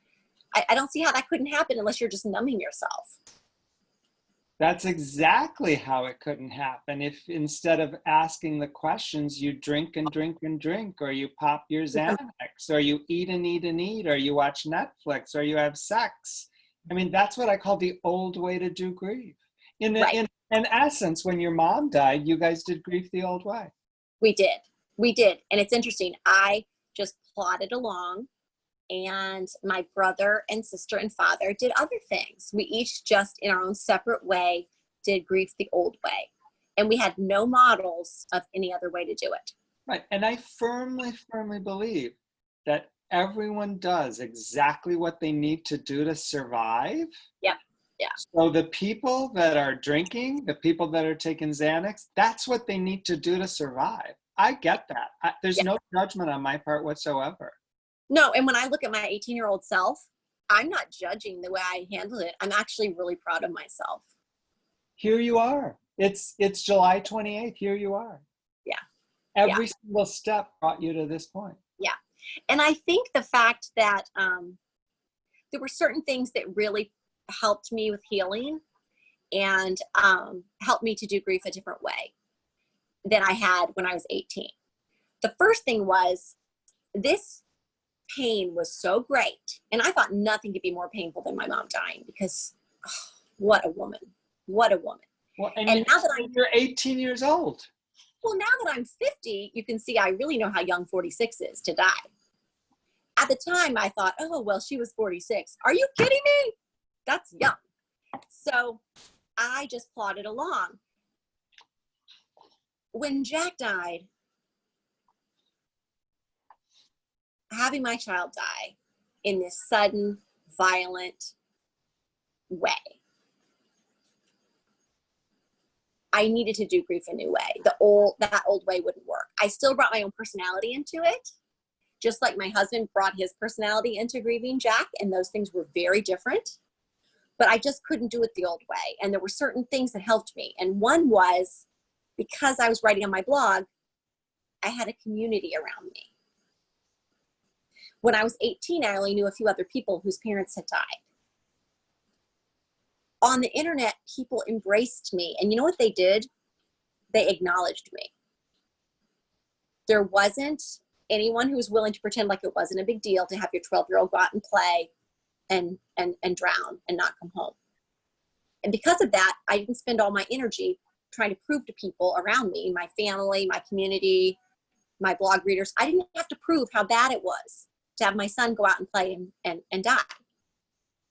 I don't see how that couldn't happen unless you're just numbing yourself. That's exactly how it couldn't happen. If instead of asking the questions, you drink and drink and drink, or you pop your Xanax, or you eat and eat and eat, or you watch Netflix, or you have sex. I mean, that's what I call the old way to do grief. In essence, when your mom died, you guys did grief the old way. We did. And it's interesting. I just plodded along, and my brother and sister and father did other things. We each just in our own separate way did grief the old way. And we had no models of any other way to do it. Right. And I firmly believe that everyone does exactly what they need to do to survive. Yeah. So the people that are drinking, the people that are taking Xanax, that's what they need to do to survive. I get that. There's no judgment on my part whatsoever. No, and when I look at my 18-year-old self, I'm not judging the way I handled it. I'm actually really proud of myself. Here you are. It's July 28th. Here you are. Yeah. Every single step brought you to this point. Yeah. And I think the fact that there were certain things that really helped me with healing and helped me to do grief a different way than I had when I was 18. The first thing was, this pain was so great. And I thought nothing could be more painful than my mom dying, because what a woman. What a woman. Well, and now that you're 18 years old. Well, now that I'm 50, you can see I really know how young 46 is to die. At the time, I thought, oh, well, she was 46. Are you kidding me? That's young. So I just plodded along. When Jack died, having my child die in this sudden, violent way, I needed to do grief a new way. That old way wouldn't work. I still brought my own personality into it, just like my husband brought his personality into grieving Jack, and those things were very different. But I just couldn't do it the old way. And there were certain things that helped me. And one was, because I was writing on my blog, I had a community around me. When I was 18, I only knew a few other people whose parents had died. On the internet, people embraced me. And you know what they did? They acknowledged me. There wasn't anyone who was willing to pretend like it wasn't a big deal to have your 12-year-old go out and play and drown and not come home. And because of that, I didn't spend all my energy trying to prove to people around me, my family, my community, my blog readers, I didn't have to prove how bad it was to have my son go out and play and die.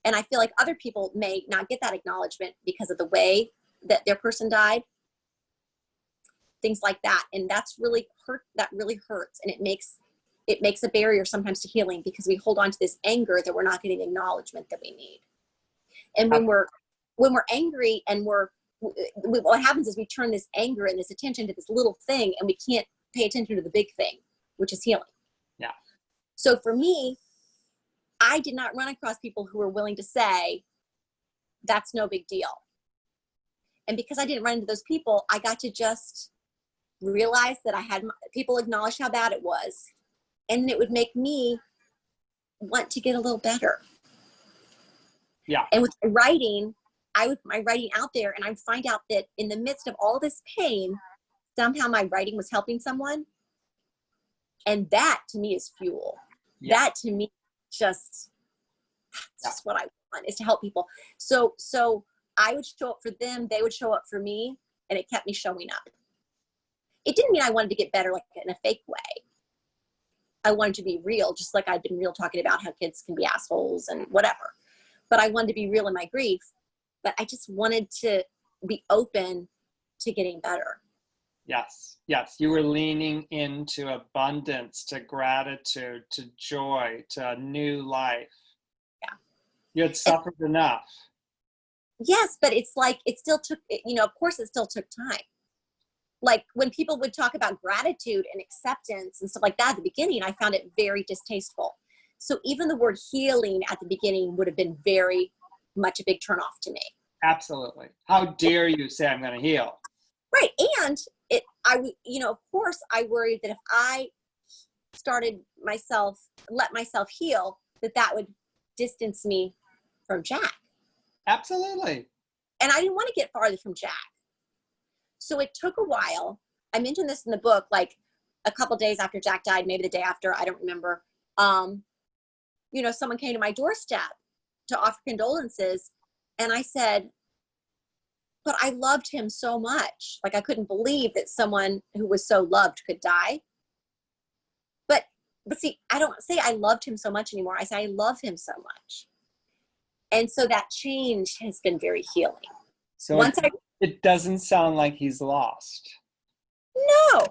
And I feel like other people may not get that acknowledgement because of the way that their person died, things like that. And that's really that really hurts. And it makes a barrier sometimes to healing, because we hold on to this anger that we're not getting the acknowledgement that we need. And when we're angry and what happens is we turn this anger and this attention to this little thing, and we can't pay attention to the big thing, which is healing. Yeah. So for me, I did not run across people who were willing to say, that's no big deal. And because I didn't run into those people, I got to just realize that I had people acknowledge how bad it was. And it would make me want to get a little better. Yeah. And with my writing, I would put my writing out there, and I'd find out that in the midst of all this pain, somehow my writing was helping someone. And that to me is fuel. Yeah. That to me just what I want, is to help people. So I would show up for them, they would show up for me, and it kept me showing up. It didn't mean I wanted to get better like in a fake way. I wanted to be real, just like I'd been real talking about how kids can be assholes and whatever. But I wanted to be real in my grief. But I just wanted to be open to getting better. Yes. Yes. You were leaning into abundance, to gratitude, to joy, to a new life. Yeah. You had suffered enough. Yes, but it's like, it still took, of course it still took time. Like when people would talk about gratitude and acceptance and stuff like that at the beginning, I found it very distasteful. So even the word healing at the beginning would have been very much a big turnoff to me. Absolutely. How dare you say I'm going to heal? Right. And of course I worried that if I let myself heal, that would distance me from Jack. Absolutely. And I didn't want to get farther from Jack. So it took a while. I mentioned this in the book, like a couple days after Jack died, maybe the day after, I don't remember. Someone came to my doorstep to offer condolences. And I said, but I loved him so much. Like I couldn't believe that someone who was so loved could die. But see, I don't say I loved him so much anymore. I say I love him so much. And so that change has been very healing. So it doesn't sound like he's lost. No.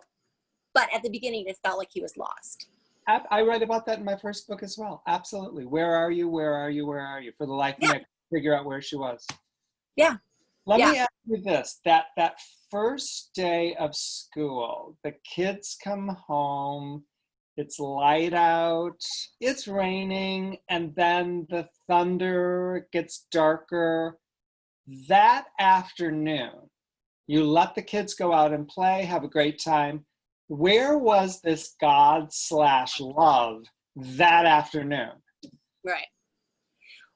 But at the beginning, it felt like he was lost. I write about that in my first book as well. Absolutely. Where are you? Where are you? Where are you? For the life of me, I couldn't figure out where she was. Yeah. Let me ask you this. That first day of school, the kids come home, it's light out, it's raining, and then the thunder gets darker. That afternoon, you let the kids go out and play, have a great time. Where was this God/love that afternoon? Right.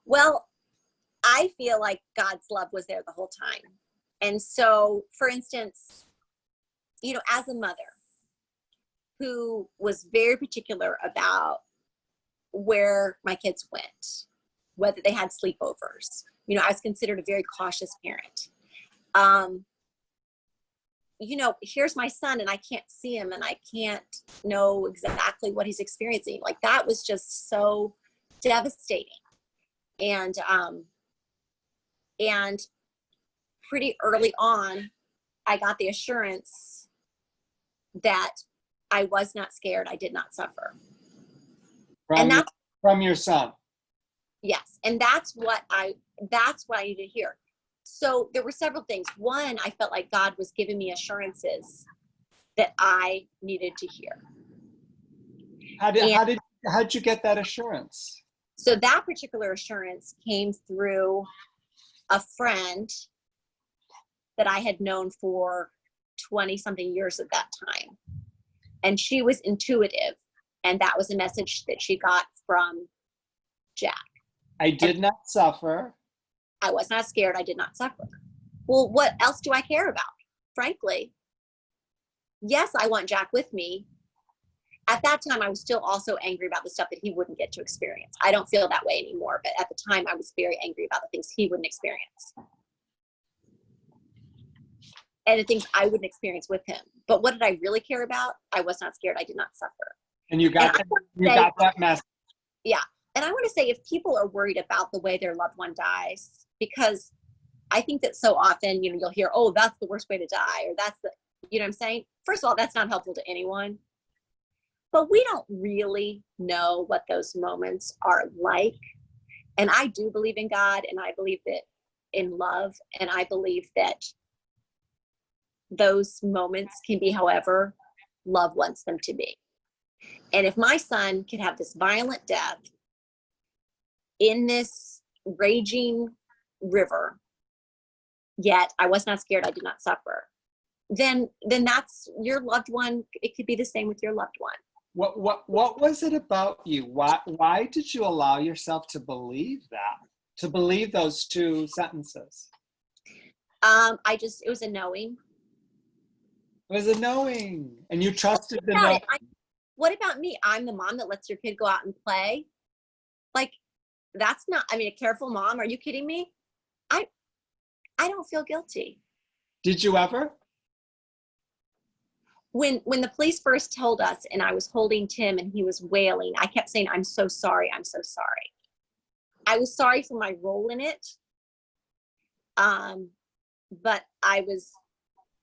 Well, I feel like God's love was there the whole time. And so, for instance, as a mother who was very particular about where my kids went, whether they had sleepovers, I was considered a very cautious parent. Here's my son and I can't see him and I can't know exactly what he's experiencing. Like, that was just so devastating. And pretty early on, I got the assurance that I was not scared. I did not suffer. From your son. Yes. And that's what I needed to hear. So there were several things. One, I felt like God was giving me assurances that I needed to hear. How did you get that assurance? So that particular assurance came through a friend that I had known for 20 something years at that time. And she was intuitive. And that was a message that she got from Jack. I did not suffer. I was not scared. I did not suffer. Well, what else do I care about? Frankly, yes, I want Jack with me. At that time, I was still also angry about the stuff that he wouldn't get to experience. I don't feel that way anymore, but at the time, I was very angry about the things he wouldn't experience. And the things I wouldn't experience with him. But what did I really care about? I was not scared. I did not suffer. And you got that message. Yeah. And I want to say, if people are worried about the way their loved one dies, because I think that so often, you'll hear, oh, that's the worst way to die, or that's you know what I'm saying? First of all, that's not helpful to anyone. But we don't really know what those moments are like. And I do believe in God, and I believe that in love, and I believe that those moments can be however love wants them to be. And if my son could have this violent death in this raging river, yet I was not scared, I did not suffer, then that's your loved one. It could be the same with your loved one. What was it about you? Why did you allow yourself to believe that? To believe those two sentences? It was a knowing. It was a knowing, and you trusted the knowing. knowing. What about me? I'm the mom that lets your kid go out and play. Like, that's not, a careful mom. Are you kidding me? I don't feel guilty. Did you ever? When the police first told us, and I was holding Tim and he was wailing, I kept saying, I'm so sorry. I'm so sorry. I was sorry for my role in it. But I was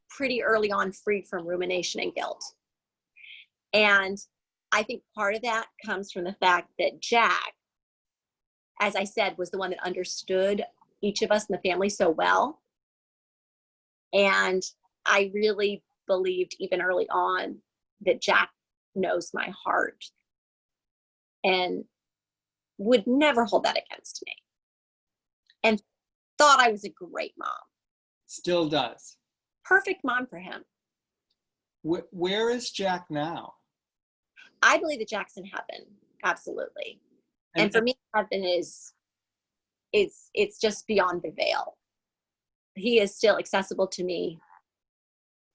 pretty early on freed from rumination and guilt. And I think part of that comes from the fact that Jack, as I said, was the one that understood each of us in the family so well. And I really believed even early on that Jack knows my heart and would never hold that against me, and thought I was a great mom. Still does. Perfect mom for him. Where is Jack now? I believe that Jack's in heaven. Absolutely. And for me, heaven is it's just beyond the veil. He is still accessible to me.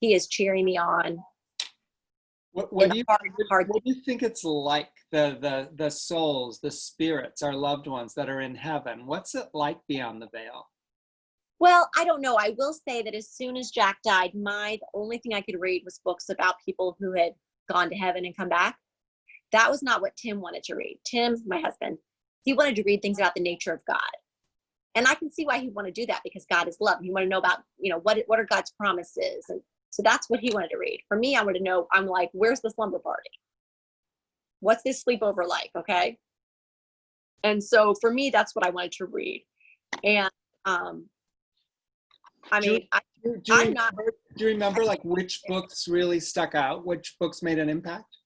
He is cheering me on. What do you think it's like, the souls, the spirits, our loved ones that are in heaven? What's it like beyond the veil? Well, I don't know. I will say that as soon as Jack died, the only thing I could read was books about people who had gone to heaven and come back. That was not what Tim wanted to read. Tim, my husband, he wanted to read things about the nature of God. And I can see why he'd want to do that, because God is love. You want to know about, what are God's promises? And so that's what he wanted to read. For me, I want to know, I'm like, where's the slumber party? What's this sleepover like? Okay. And so for me, that's what I wanted to read. And do you remember like which books really stuck out? Which books made an impact?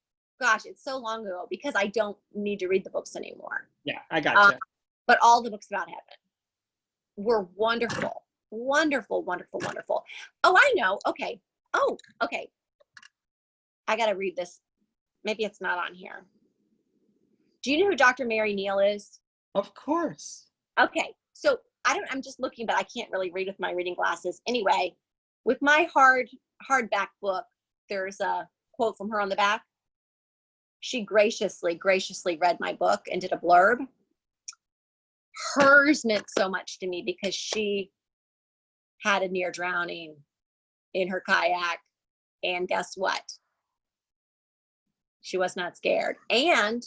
Gosh, it's so long ago because I don't need to read the books anymore. Yeah, I got you. But all the books about heaven were wonderful, wonderful, wonderful, wonderful. Oh, I know. Okay. Oh, okay. I got to read this. Maybe it's not on here. Do you know who Dr. Mary Neal is? Of course. Okay. So I'm just looking, but I can't really read with my reading glasses. Anyway, with my hardback book, there's a quote from her on the back. She graciously read my book and did a blurb. Hers meant so much to me because she had a near drowning in her kayak. And guess what? She was not scared. And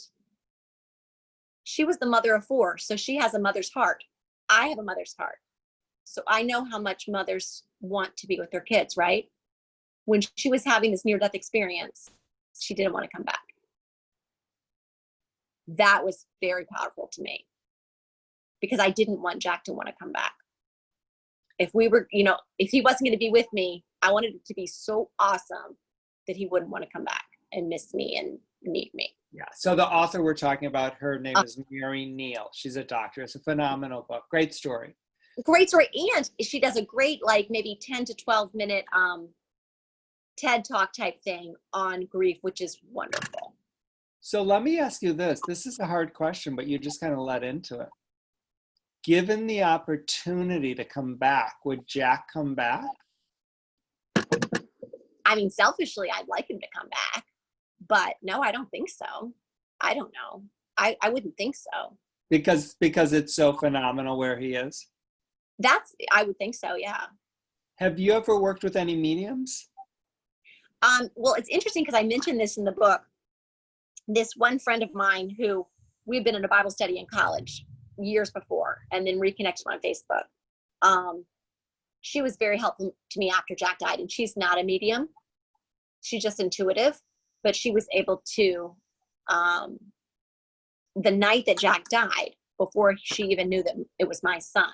she was the mother of 4. So she has a mother's heart. I have a mother's heart. So I know how much mothers want to be with their kids, right? When she was having this near-death experience, she didn't want to come back. That was very powerful to me because I didn't want Jack to want to come back. If we were, if he wasn't going to be with me, I wanted it to be so awesome that he wouldn't want to come back and miss me and need me. Yeah. So the author we're talking about, her name is Mary Neal. She's a doctor. It's a phenomenal book. Great story. Great story. And she does a great, maybe 10 to 12 minute TED Talk type thing on grief, which is wonderful. So let me ask you this. This is a hard question, but you just kind of led into it. Given the opportunity to come back, would Jack come back? I mean, selfishly, I'd like him to come back, but no, I don't think so. I don't know. I wouldn't think so. Because it's so phenomenal where he is? I would think so, yeah. Have you ever worked with any mediums? Well, it's interesting because I mentioned this in the book. This one friend of mine who we've been in a Bible study in college years before and then reconnected on Facebook. She was very helpful to me after Jack died, and she's not a medium. She's just intuitive, but she was able to, the night that Jack died, before she even knew that it was my son,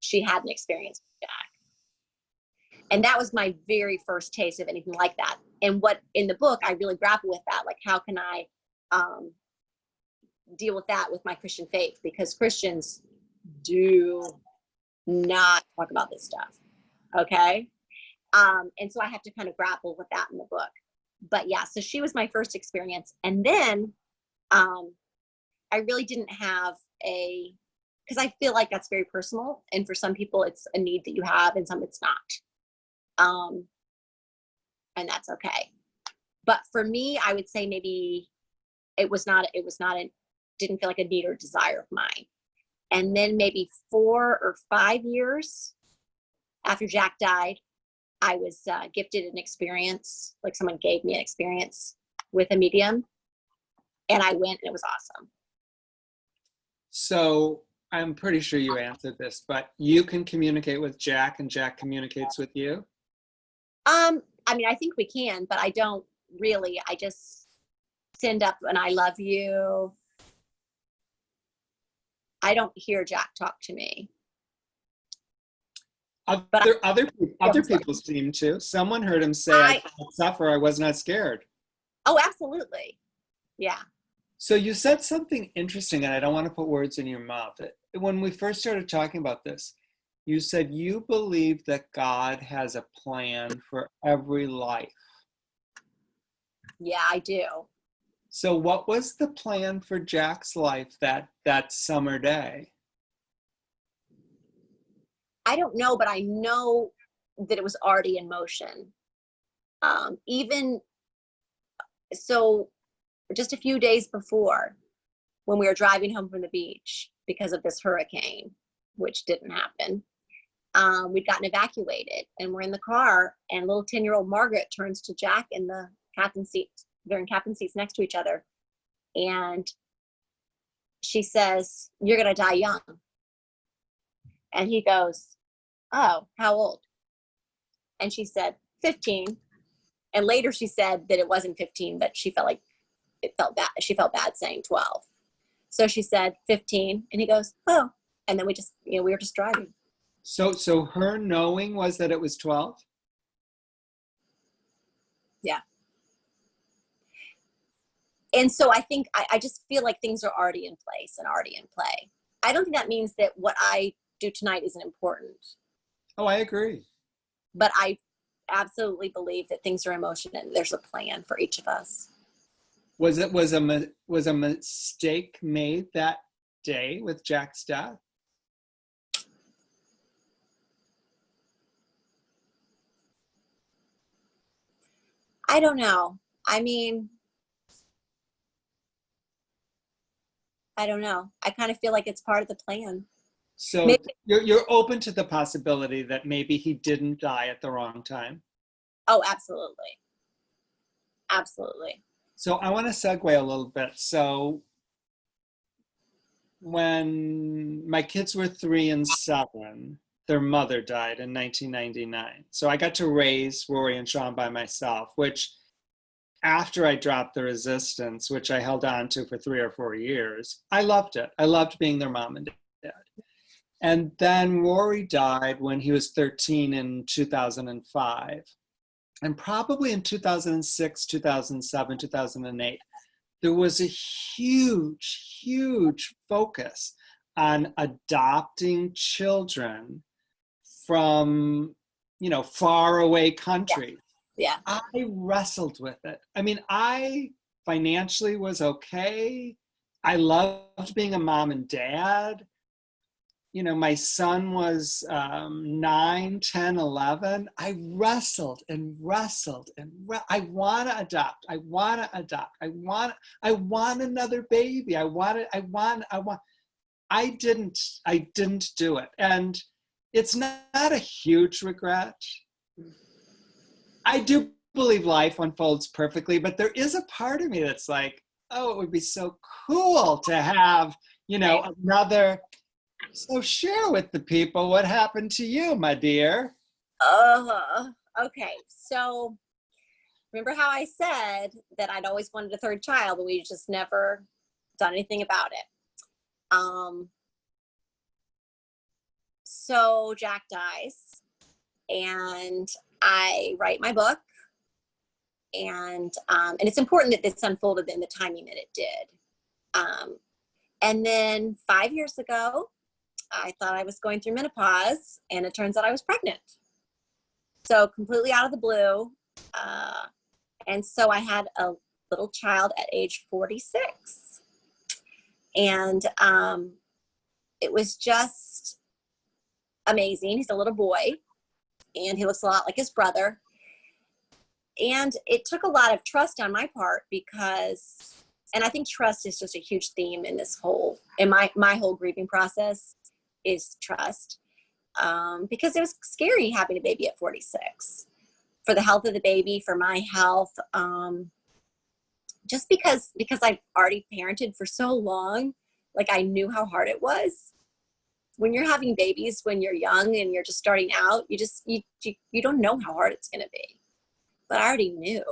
she had an experience with Jack. And that was my very first taste of anything like that. And what in the book, I really grapple with that. Like, how can I deal with that with my Christian faith? Because Christians do not talk about this stuff. Okay. And so I have to kind of grapple with that in the book. But yeah, so she was my first experience. And then I really didn't have because I feel like that's very personal. And for some people, it's a need that you have, and some it's not. And that's okay. But for me, I would say maybe didn't feel like a need or desire of mine. And then maybe 4 or 5 years after Jack died, I was gifted an experience, like someone gave me an experience with a medium, and I went, and it was awesome. So I'm pretty sure you answered this, but you can communicate with Jack and Jack communicates with you? I mean, I think we can, but I don't really. I just send up an I love you. I don't hear Jack talk to me. Other people seem to. Someone heard him say, I can't suffer, I was not scared. Oh, absolutely. Yeah. So you said something interesting, and I don't want to put words in your mouth. When we first started talking about this, you said you believe that God has a plan for every life. Yeah, I do. So what was the plan for Jack's life that summer day? I don't know, but I know that it was already in motion. Even so, just a few days before, when we were driving home from the beach because of this hurricane, which didn't happen, we'd gotten evacuated, and we're in the car, and little 10-year-old Margaret turns to Jack in the captain seat. They're in captain seats next to each other, and she says, "You're gonna die young." And he goes, "Oh, how old?" And she said, 15. And later she said that it wasn't 15, but she felt bad. She felt bad saying 12. So she said 15, and he goes, "Oh." And then we just, we were just driving. So her knowing was that it was 12? Yeah. And so I think, I just feel like things are already in place and already in play. I don't think that means that what I do tonight isn't important. Oh, I agree. But I absolutely believe that things are in motion and there's a plan for each of us. Was a mistake made that day with Jack's death? I don't know. I mean, I don't know. I kind of feel like it's part of the plan. So Maybe. you're open to the possibility that maybe he didn't die at the wrong time? Oh, absolutely. Absolutely. So I want to segue a little bit. So when my kids were 3 and 7, their mother died in 1999. So I got to raise Rory and Sean by myself, which after I dropped the resistance, which I held on to for 3 or 4 years, I loved it. I loved being their mom and dad. And then Rory died when he was 13 in 2005. And probably in 2006, 2007, 2008, there was a huge, huge focus on adopting children from, far away countries. Yeah. I wrestled with it. I mean, I financially was okay. I loved being a mom and dad. My son was 9, 10, 11. I wrestled and wrestled and I want to adopt. I want to adopt. I want another baby. I didn't do it. And it's not a huge regret. I do believe life unfolds perfectly, but there is a part of me that's like, oh, it would be so cool to have, another. So share with the people what happened to you, my dear. Okay. So remember how I said that I'd always wanted a third child, but we just never done anything about it. So Jack dies and I write my book, and it's important that this unfolded in the timing that it did. And then 5 years ago, I thought I was going through menopause, and it turns out I was pregnant. So completely out of the blue. And so I had a little child at age 46. And it was just amazing. He's a little boy, and he looks a lot like his brother. And it took a lot of trust on my part because, and I think trust is just a huge theme in this whole, in my whole grieving process is trust. Because it was scary having a baby at 46 for the health of the baby, for my health. Just because I've already parented for so long, like I knew how hard it was. When you're having babies, when you're young and you're just starting out, you don't know how hard it's going to be. But I already knew.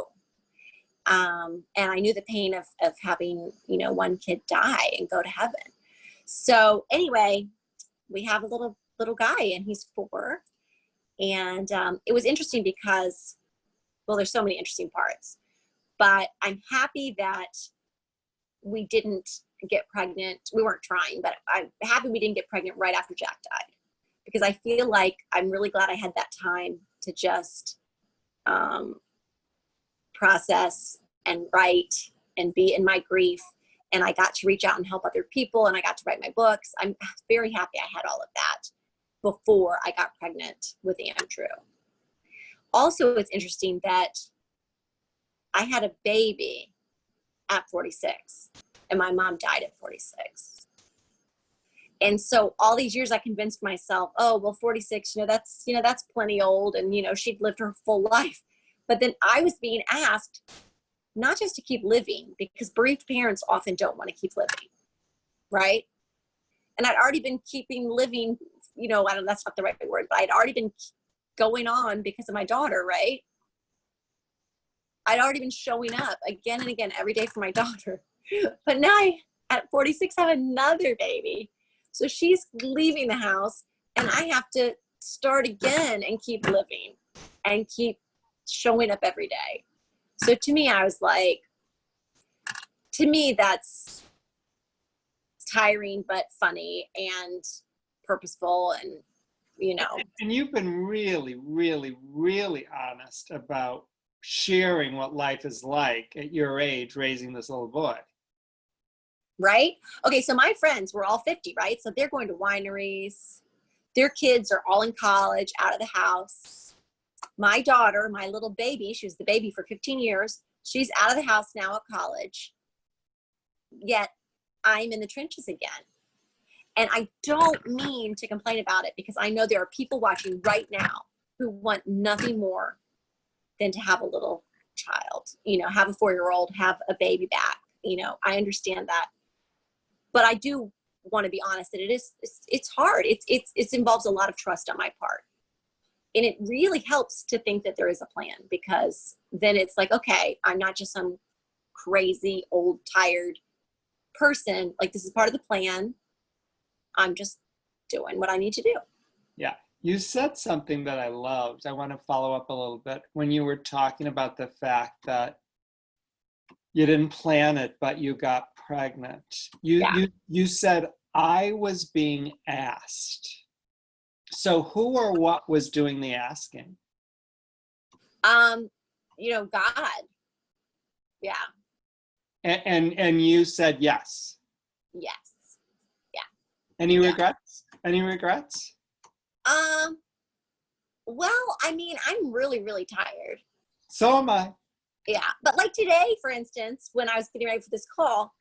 And I knew the pain of having, one kid die and go to heaven. So anyway, we have a little guy, and he's 4. And it was interesting because, well, there's so many interesting parts, but I'm happy that we didn't get pregnant. We weren't trying, but I'm happy we didn't get pregnant right after Jack died, because I feel like I'm really glad I had that time to just process and write and be in my grief. And I got to reach out and help other people, and I got to write my books. I'm very happy I had all of that before I got pregnant with Andrew. Also, it's interesting that I had a baby at 46 and my mom died at 46. And so all these years I convinced myself, oh, well, 46, that's plenty old. And, she'd lived her full life. But then I was being asked not just to keep living, because bereaved parents often don't want to keep living, right? And I'd already been keeping living, I don't, that's not the right word, but I'd already been going on because of my daughter, right? I'd already been showing up again and again every day for my daughter. But now at 46, I have another baby. So she's leaving the house, and I have to start again and keep living and keep showing up every day. So to me, I was like, that's tiring, but funny and purposeful, and, And you've been really, really, really honest about sharing what life is like at your age, raising this little boy. right? Okay, so my friends were all 50, right? So they're going to wineries. Their kids are all in college, out of the house. My daughter, my little baby, she was the baby for 15 years. She's out of the house now at college. Yet I'm in the trenches again. And I don't mean to complain about it, because I know there are people watching right now who want nothing more than to have a little child, have a 4-year-old, have a baby back. I understand that. But I do want to be honest that it's hard. It involves a lot of trust on my part. And it really helps to think that there is a plan, because then it's like, okay, I'm not just some crazy, old, tired person. Like, this is part of the plan. I'm just doing what I need to do. Yeah. You said something that I loved. I want to follow up a little bit when you were talking about the fact that you didn't plan it, but you got pregnant. You said, I was being asked. So who or what was doing the asking? God. Yeah. And you said yes. Yes. Yeah. Any regrets? Any regrets? Well, I mean, I'm really, really tired. So am I. Yeah. But like today, for instance, when I was getting ready for this call,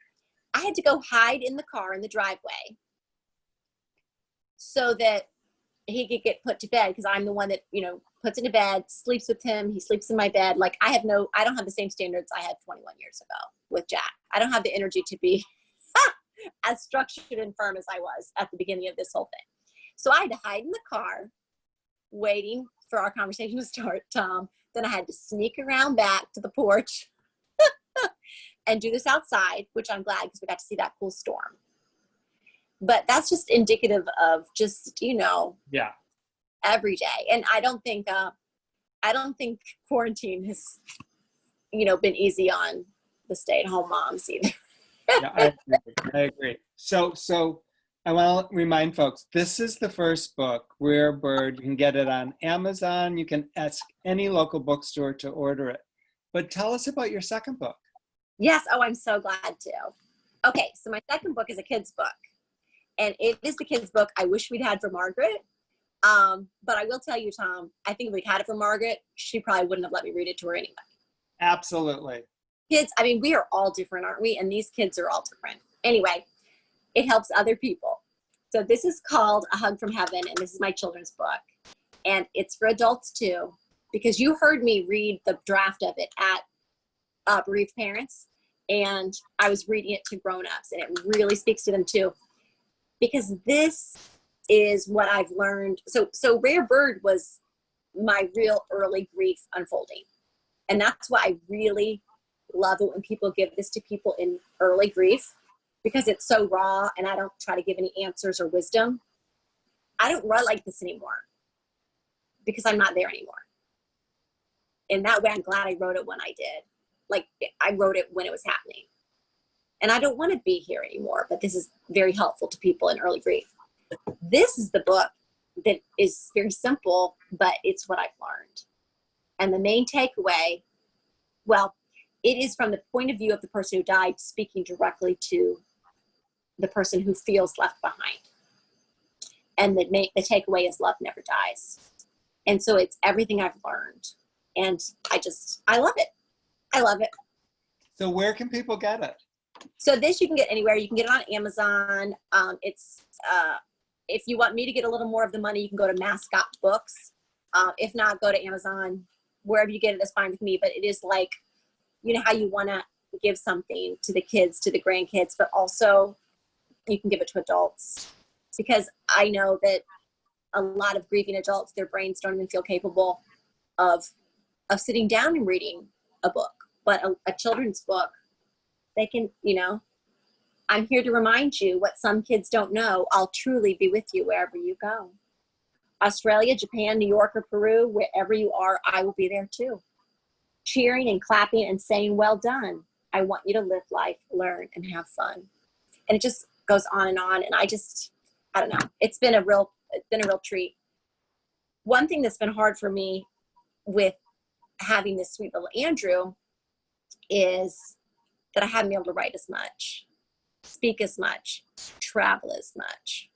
I had to go hide in the car in the driveway so that he could get put to bed, because I'm the one that, puts him to bed, sleeps with him. He sleeps in my bed. Like, I don't have the same standards I had 21 years ago with Jack. I don't have the energy to be as structured and firm as I was at the beginning of this whole thing. So I had to hide in the car waiting for our conversation to start, Tom. Then I had to sneak around back to the porch and do this outside, which I'm glad, because we got to see that cool storm. But that's just indicative of just, yeah, every day. And I don't think quarantine has, been easy on the stay-at-home moms either. Yeah, I agree. So I want to remind folks, this is the first book, Rare Bird. You can get it on Amazon. You can ask any local bookstore to order it. But tell us about your second book. Yes. Oh, I'm so glad to. Okay, so my second book is a kid's book. And it is the kid's book I wish we'd had for Margaret. But I will tell you, Tom, I think if we'd had it for Margaret, she probably wouldn't have let me read it to her anyway. Absolutely. Kids, I mean, we are all different, aren't we? And these kids are all different. Anyway, it helps other people. So this is called A Hug from Heaven, and this is my children's book. And it's for adults too, because you heard me read the draft of it at bereaved parents, and I was reading it to grown-ups, and it really speaks to them too, because this is what I've learned. So Rare Bird was my real early grief unfolding. And that's why I really love it when people give this to people in early grief, because it's so raw, and I don't try to give any answers or wisdom. I don't write like this anymore because I'm not there anymore. And that way I'm glad I wrote it when I did. Like, I wrote it when it was happening. And I don't want to be here anymore, but this is very helpful to people in early grief. This is the book that is very simple, but it's what I've learned. And the main takeaway, well, it is from the point of view of the person who died, speaking directly to the person who feels left behind. And the takeaway is love never dies. And so it's everything I've learned. And I love it. I love it. So where can people get it? So this you can get anywhere. You can get it on Amazon. If you want me to get a little more of the money, you can go to Mascot Books. If not, go to Amazon. Wherever you get it is fine with me. But it is like, you know how you want to give something to the kids, to the grandkids, but also you can give it to adults. Because I know that a lot of grieving adults, their brains don't even feel capable of sitting down and reading a book. But a children's book, they can, I'm here to remind you what some kids don't know. I'll truly be with you wherever you go. Australia, Japan, New York, or Peru, wherever you are, I will be there too. Cheering and clapping and saying, well done. I want you to live life, learn, and have fun. And it just goes on. And I don't know. It's been a real treat. One thing that's been hard for me with having this sweet little Andrew is that I haven't been able to write as much. speak as much, travel as much.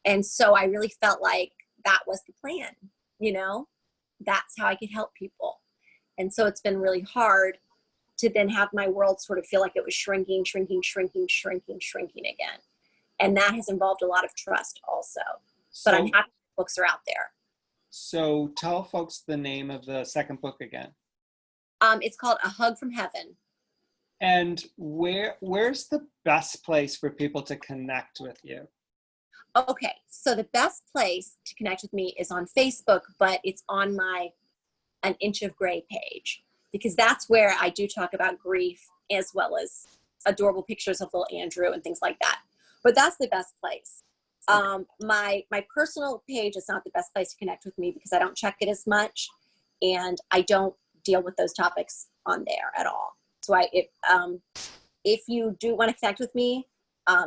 And so I really felt like that was the plan, you know, that's how I could help people. And so it's been really hard to then have my world sort of feel like it was shrinking again. And that has involved a lot of trust also. But I'm happy books are out there. So tell folks the name of the second book again. It's called A Hug from Heaven. And where's the best place for people to connect with you? Okay, so the best place to connect with me is on Facebook, but it's on my An Inch of Gray page, because that's where I do talk about grief as well as adorable pictures of little Andrew and things like that. But that's the best place. My personal page is not the best place to connect with me because I don't check it as much, and I don't deal with those topics on there at all. So if you do want to connect with me,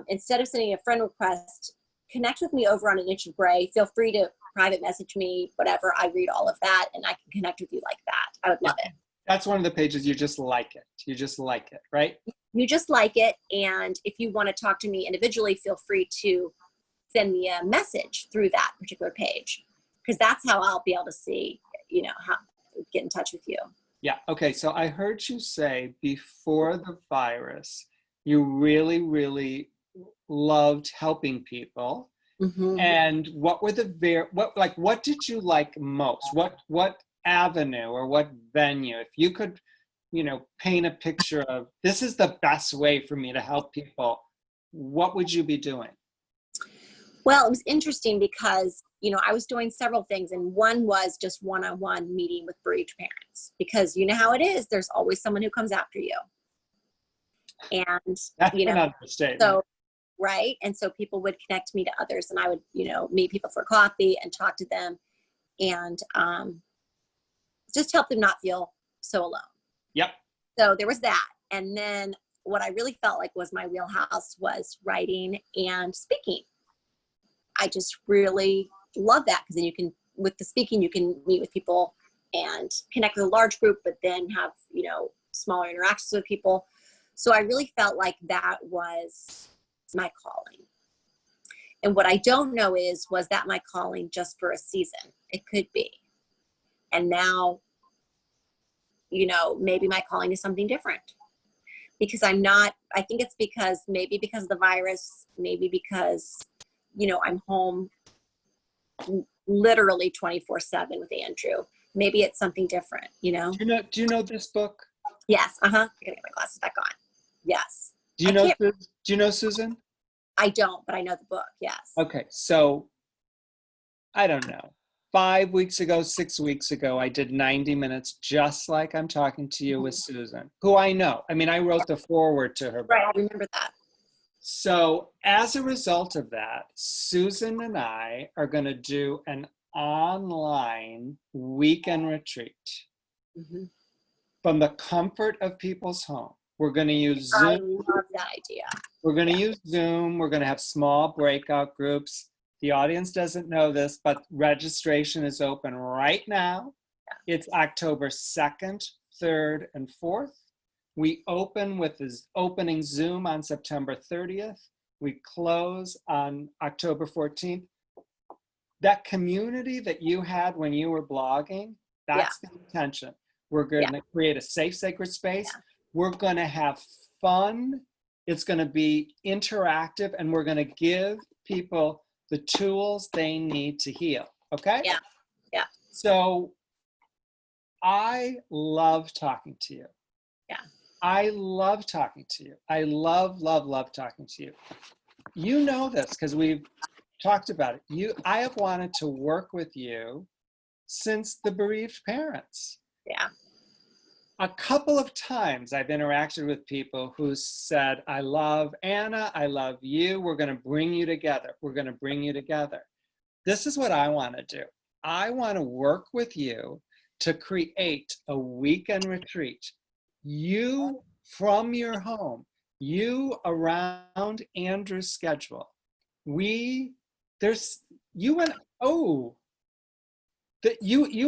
instead of sending a friend request, connect with me over on An Inch of Gray. Feel free to private message me, whatever. I read all of that and I can connect with you like that. I would love it. That's one of the pages you just like it. You just like it, right? You just like it. And if you want to talk to me individually, feel free to send me a message through that particular page, because that's how I'll be able to see, you know, how get in touch with you. Yeah. Okay. So I heard you say before the virus, you really, really loved helping people. Mm-hmm. And what were what did you like most? What avenue or what venue? If you could, you know, paint a picture of this is the best way for me to help people, what would you be doing? Well, it was interesting because, you know, I was doing several things, and one was just one-on-one meeting with bereaved parents, because you know how it is. There's always someone who comes after you. And, That's you know, an understatement. so, right. And so people would connect me to others, and I would, you know, meet people for coffee and talk to them and just help them not feel so alone. Yep. So there was that. And then what I really felt like was my wheelhouse was writing and speaking. I just really love that, because then you can, with the speaking, you can meet with people and connect with a large group, but then have, you know, smaller interactions with people. So I really felt like that was my calling. And what I don't know is, was that my calling just for a season? It could be. And now, you know, maybe my calling is something different, because I think it's because of the virus, maybe because, you know, I'm home literally 24/7 with Andrew. Maybe it's something different, you know? Do you know this book? Yes. I gotta get my glasses back on. Yes. Do you know Susan? I don't, but I know the book. Yes. Okay. So I don't know. 5 weeks ago, 6 weeks ago, I did 90 minutes just like I'm talking to you with Susan, who I know. I mean, I wrote the foreword to her book. Right. I remember that. So as a result of that, Susan and I are going to do an online weekend retreat from the comfort of people's home. We're going to use Zoom. I love that idea. We're going to use Zoom. We're going to have small breakout groups. The audience doesn't know this, but registration is open right now. It's October 2nd, 3rd, and 4th. We open with this opening Zoom on September 30th. We close on October 14th. That community that you had when you were blogging, that's the intention. We're going to create a safe, sacred space. Yeah. We're going to have fun. It's going to be interactive, and we're going to give people the tools they need to heal. Okay? Yeah. Yeah. So I love talking to you. Yeah. I love talking to you. I love, love, love talking to you. You know this because we've talked about it. I have wanted to work with you since the bereaved parents. Yeah. A couple of times I've interacted with people who said, I love Anna, I love you, we're going to bring you together. We're going to bring you together. This is what I want to do. I want to work with you to create a weekend retreat. You from your home, you around Andrew's schedule. You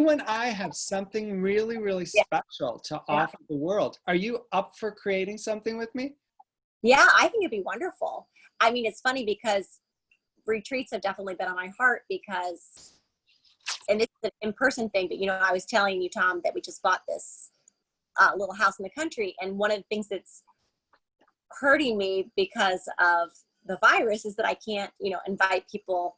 and I have something really, really special to offer the world. Are you up for creating something with me? Yeah, I think it'd be wonderful. I mean, it's funny because retreats have definitely been on my heart because, and it's an in-person thing, but I was telling you, Tom, that we just bought this little house in the country. And one of the things that's hurting me because of the virus is that I can't, invite people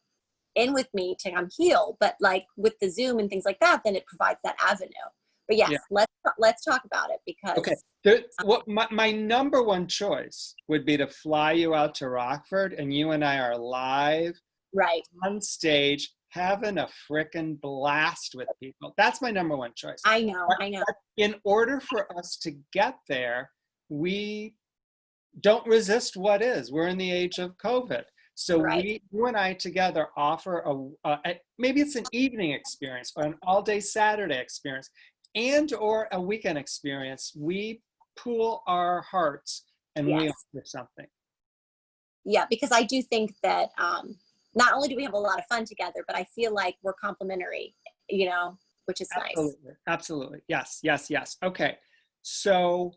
in with me to come heal. But like with the Zoom and things like that, then it provides that avenue. But yes, Yeah. let's talk about it because. Okay. What my number one choice would be to fly you out to Rockford and you and I are live Right. on stage having a frickin' blast with people. That's my number one choice. I know. But in order for us to get there, we don't resist what is. We're in the age of COVID. So Right. you and I together offer maybe it's an evening experience or an all-day Saturday experience and or a weekend experience. We pool our hearts and we offer something. Yeah, because I do think that not only do we have a lot of fun together, but I feel like we're complementary, which is nice. Absolutely. Yes. Okay. So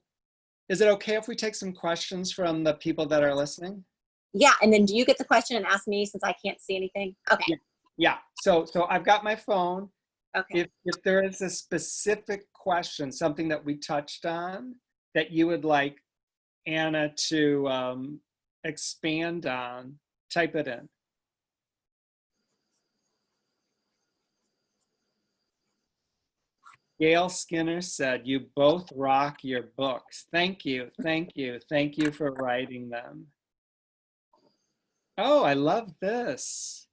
is it okay if we take some questions from the people that are listening? Yeah. And then do you get the question and ask me since I can't see anything? Okay. Yeah. So I've got my phone. Okay. If there is a specific question, something that we touched on that you would like Anna to expand on, type it in. Gail Skinner said, "You both rock your books." Thank you for writing them. Oh, I love this.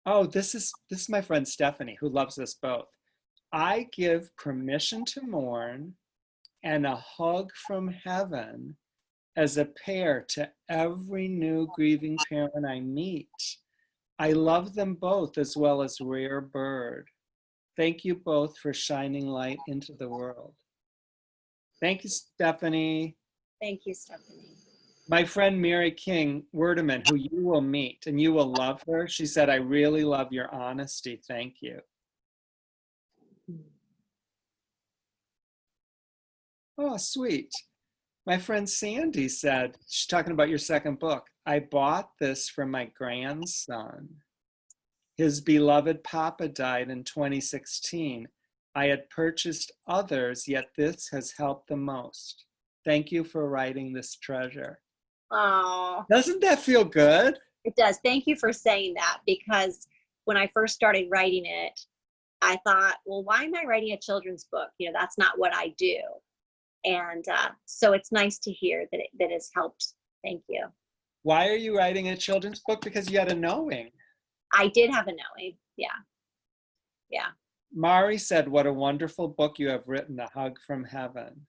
Oh, this is my friend Stephanie who loves us both. I give permission to mourn and a hug from heaven as a pair to every new grieving parent I meet. I love them both as well as Rare Bird. Thank you both for shining light into the world. Thank you, Stephanie. Thank you, Stephanie. My friend Mary King Werdeman, who you will meet and you will love her, she said, "I really love your honesty. Thank you." Oh, sweet. My friend Sandy said, she's talking about your second book, "I bought this for my grandson. His beloved papa died in 2016. I had purchased others, yet this has helped the most. Thank you for writing this treasure." Oh, Doesn't that feel good? it does. Thank you for saying that because when I first started writing it, I thought, well, why am I writing a children's book? That's not what I do. And so it's nice to hear that that has helped. Thank you. Why are you writing a children's book? Because you had a knowing. I did have a knowing. Yeah. Mari said, "What a wonderful book you have written, A Hug from Heaven."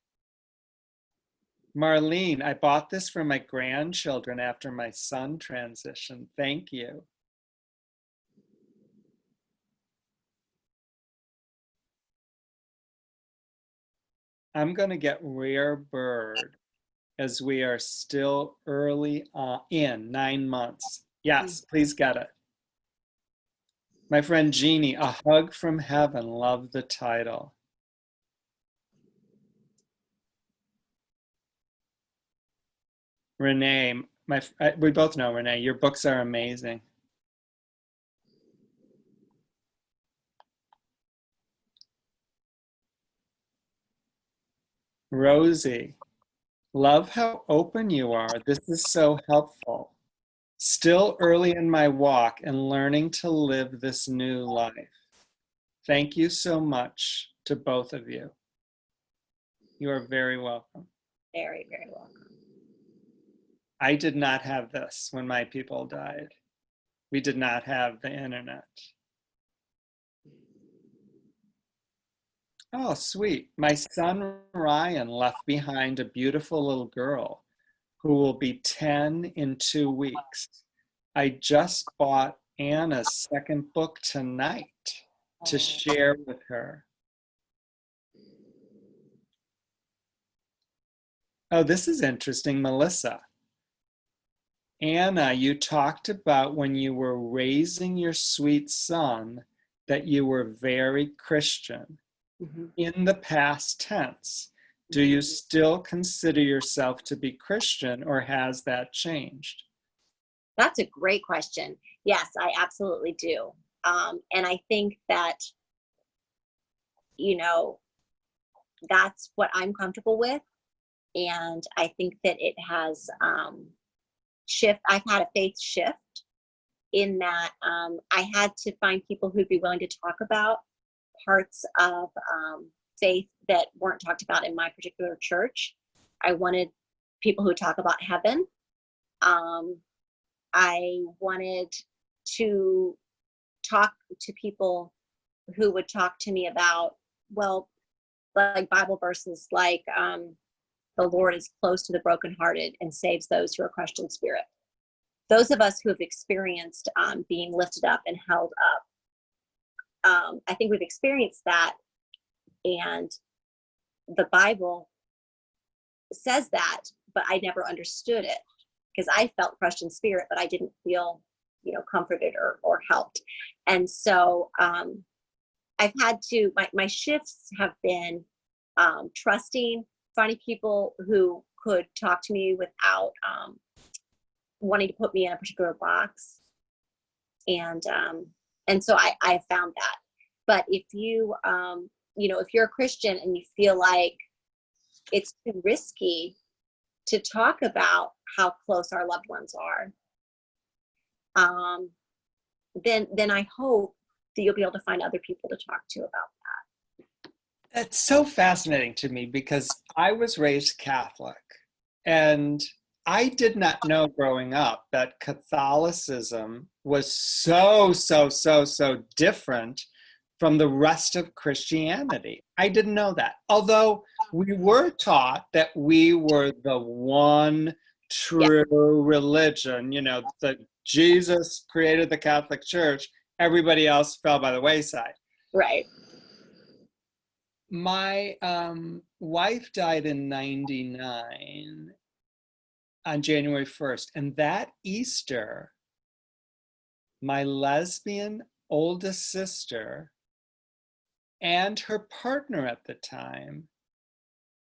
Marlene, "I bought this for my grandchildren after my son transitioned. Thank you." I'm going to get Rare Bird as we are still early in 9 months. Yes, please get it. My friend Jeannie, A Hug from Heaven. Love the title. Renee, we both know Renee, your books are amazing. Rosie, love how open you are. This is so helpful. Still early in my walk and learning to live this new life. Thank you so much to both of you. You are very welcome. Very, very welcome. I did not have this when my people died. We did not have the internet. Oh, sweet. My son Ryan left behind a beautiful little girl who will be 10 in 2 weeks. I just bought Anna's second book tonight to share with her. Oh, this is interesting, Melissa. Anna, you talked about when you were raising your sweet son that you were very Christian. In the past tense. Do you still consider yourself to be Christian, or has that changed? That's a great question. Yes, I absolutely do. And I think that, you know, that's what I'm comfortable with. And I think that it has I've had a faith shift in that I had to find people who'd be willing to talk about parts of faith that weren't talked about in my particular church. I wanted people who talk about heaven. I wanted to talk to people who would talk to me about, well, like Bible verses like the Lord is close to the brokenhearted and saves those who are crushed in spirit. Those of us who have experienced being lifted up and held up, I think we've experienced that. And the Bible says that, but I never understood it because I felt crushed in spirit, but I didn't feel, comforted or helped. And so I've had to, my shifts have been trusting, finding people who could talk to me without wanting to put me in a particular box. And so I found that. But if you, if you're a Christian and you feel like it's too risky to talk about how close our loved ones are, then I hope that you'll be able to find other people to talk to about that. It's so fascinating to me because I was raised Catholic, and I did not know growing up that Catholicism was so different from the rest of Christianity. I didn't know that. Although we were taught that we were the one true religion, that Jesus created the Catholic Church, everybody else fell by the wayside. Right. My wife died in 99 on January 1st. And that Easter, my lesbian oldest sister and her partner at the time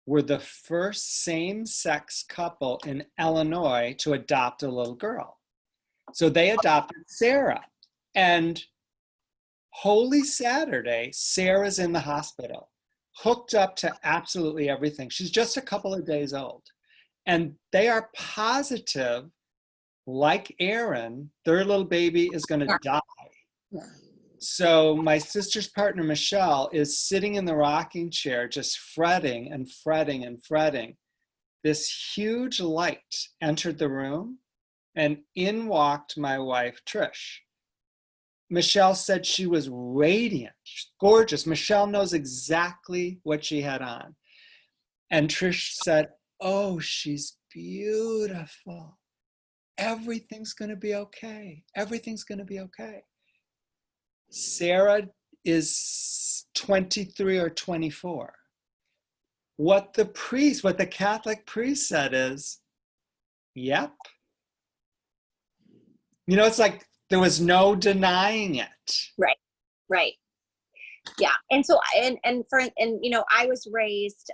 were the first same-sex couple in Illinois to adopt a little girl. So they adopted Sarah. And Holy Saturday, Sarah's in the hospital, hooked up to absolutely everything. She's just a couple of days old. And they are positive, like Aaron, their little baby is going to die. Yeah. So my sister's partner, Michelle, is sitting in the rocking chair, just fretting and fretting and fretting. This huge light entered the room, and in walked my wife, Trish. Michelle said she was radiant, gorgeous. Michelle knows exactly what she had on. And Trish said, "Oh, she's beautiful. Everything's going to be okay. Everything's going to be okay." Sarah is 23 or 24. What the Catholic priest said is, "Yep." It's like there was no denying it. Right. Yeah. And so, I was raised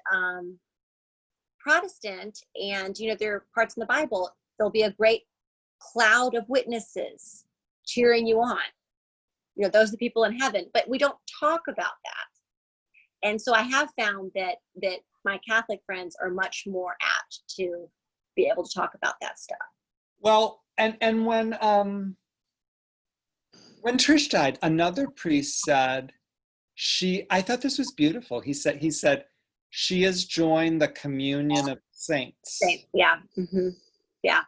Protestant, and, there are parts in the Bible, there'll be a great cloud of witnesses cheering you on. Those are the people in heaven, but we don't talk about that. And so I have found that my Catholic friends are much more apt to be able to talk about that stuff. Well, and when Trish died, another priest said, I thought this was beautiful. He said, "She has joined the communion of saints." Yeah. Mm-hmm. Yeah.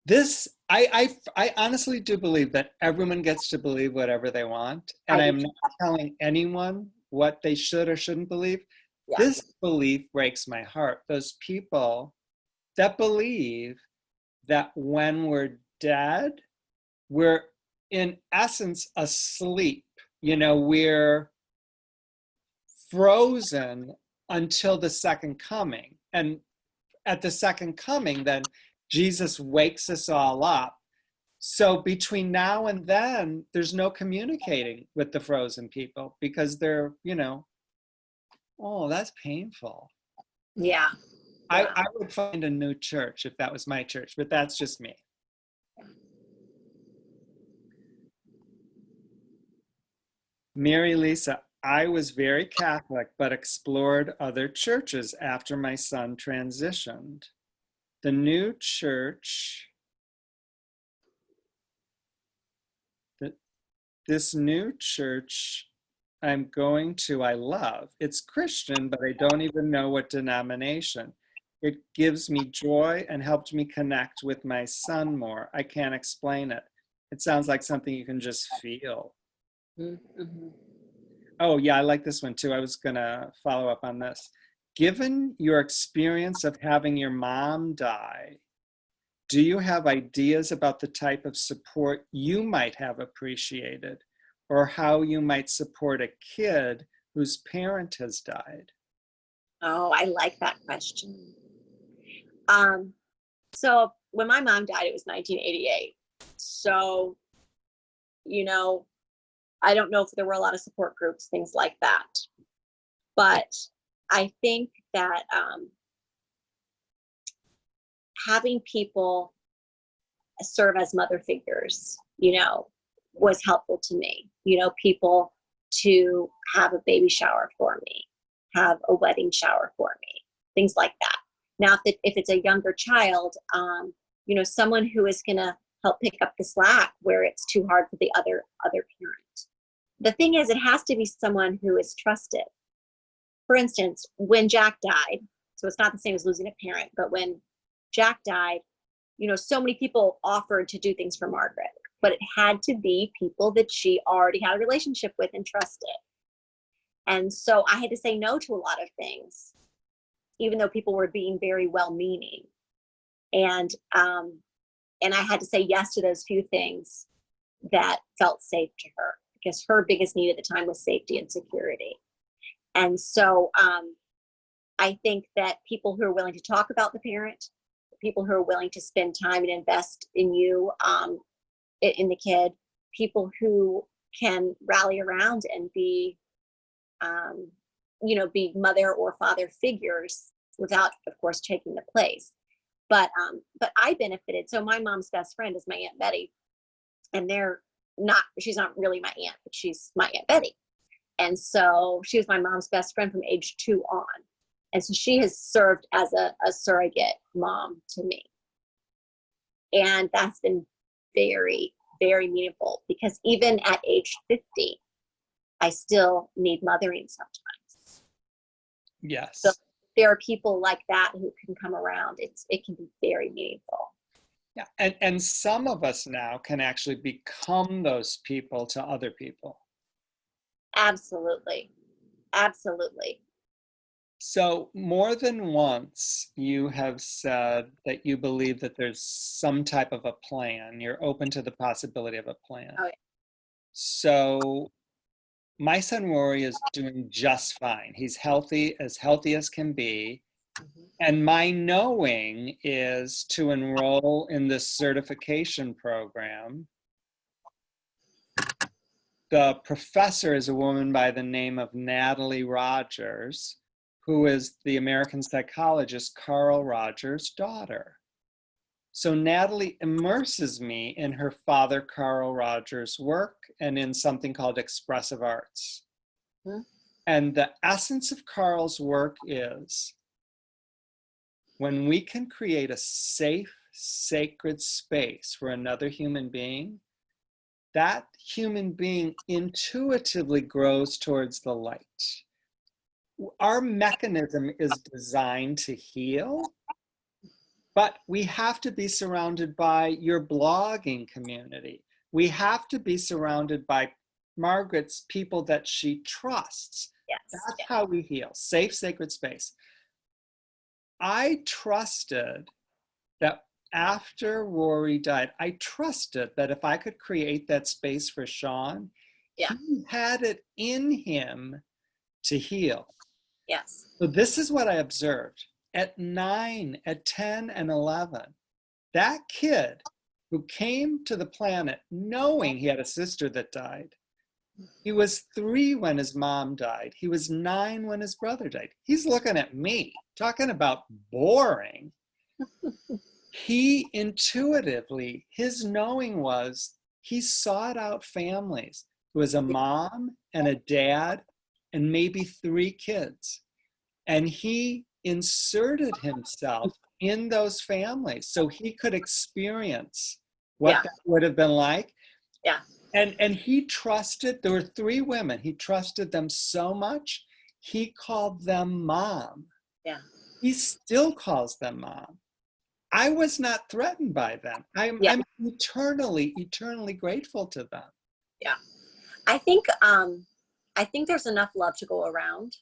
This, I honestly do believe that everyone gets to believe whatever they want. And I'm not telling anyone what they should or shouldn't believe. Yeah. This belief breaks my heart. Those people that believe that when we're dead, we're in essence asleep. We're frozen until the second coming. And at the second coming, then Jesus wakes us all up. So between now and then, there's no communicating with the frozen people because they're, oh, that's painful. Yeah. Yeah. I would find a new church if that was my church, but that's just me. Mary Lisa, I was very Catholic, but explored other churches after my son transitioned. The new church, this new church I'm going to, I love. It's Christian, but I don't even know what denomination. It gives me joy and helped me connect with my son more. I can't explain it. It sounds like something you can just feel. Mm-hmm. Oh, yeah, I like this one too. I was going to follow up on this. Given your experience of having your mom die, do you have ideas about the type of support you might have appreciated or how you might support a kid whose parent has died? Oh, I like that question. So when my mom died, it was 1988. So, you know, I don't know if there were a lot of support groups, things like that. But I think that having people serve as mother figures, was helpful to me. People to have a baby shower for me, have a wedding shower for me, things like that. Now, if it's a younger child, someone who is going to help pick up the slack where it's too hard for the other parent. The thing is, it has to be someone who is trusted. For instance, when Jack died, so it's not the same as losing a parent, but when Jack died, so many people offered to do things for Margaret, but it had to be people that she already had a relationship with and trusted. And so I had to say no to a lot of things, even though people were being very well-meaning. And I had to say yes to those few things that felt safe to her, because her biggest need at the time was safety and security. And so I think that people who are willing to talk about the parent, people who are willing to spend time and invest in you, in the kid, people who can rally around and be, be mother or father figures without, of course, taking the place. But I benefited. So my mom's best friend is my Aunt Betty, and she's not really my aunt, but she's my Aunt Betty. And so she was my mom's best friend from age 2 on. And so she has served as a surrogate mom to me. And that's been very, very meaningful, because even at age 50, I still need mothering sometimes. Yes. So there are people like that who can come around. It can be very meaningful. Yeah, and some of us now can actually become those people to other people. Absolutely. Absolutely. So more than once, you have said that you believe that there's some type of a plan. You're open to the possibility of a plan. Oh, yeah. So my son Rory is doing just fine. He's healthy as can be. Mm-hmm. And my knowing is to enroll in this certification program. The professor is a woman by the name of Natalie Rogers, who is the American psychologist Carl Rogers' daughter. So Natalie immerses me in her father Carl Rogers' work and in something called expressive arts. Mm-hmm. And the essence of Carl's work is when we can create a safe, sacred space for another human being, that human being intuitively grows towards the light. Our mechanism is designed to heal, but we have to be surrounded by your blogging community. We have to be surrounded by Margaret's people that she trusts. Yes. That's Yes. how we heal. Safe, sacred space. I trusted that after Rory died, I trusted that if I could create that space for Sean, Yeah. he had it in him to heal. Yes. So this is what I observed. At 9, at 10, and 11, that kid who came to the planet knowing he had a sister that died, He was 3 when his mom died. He was 9 when his brother died. He's looking at me, talking about boring. He intuitively, his knowing was, he sought out families. It was a mom and a dad and maybe 3 kids. And he inserted himself in those families so he could experience what Yeah. that would have been like. Yeah. And he trusted, there were 3 women, he trusted them so much, he called them mom. Yeah. He still calls them mom. I was not threatened by them. I'm eternally, eternally grateful to them. Yeah. I think there's enough love to go around.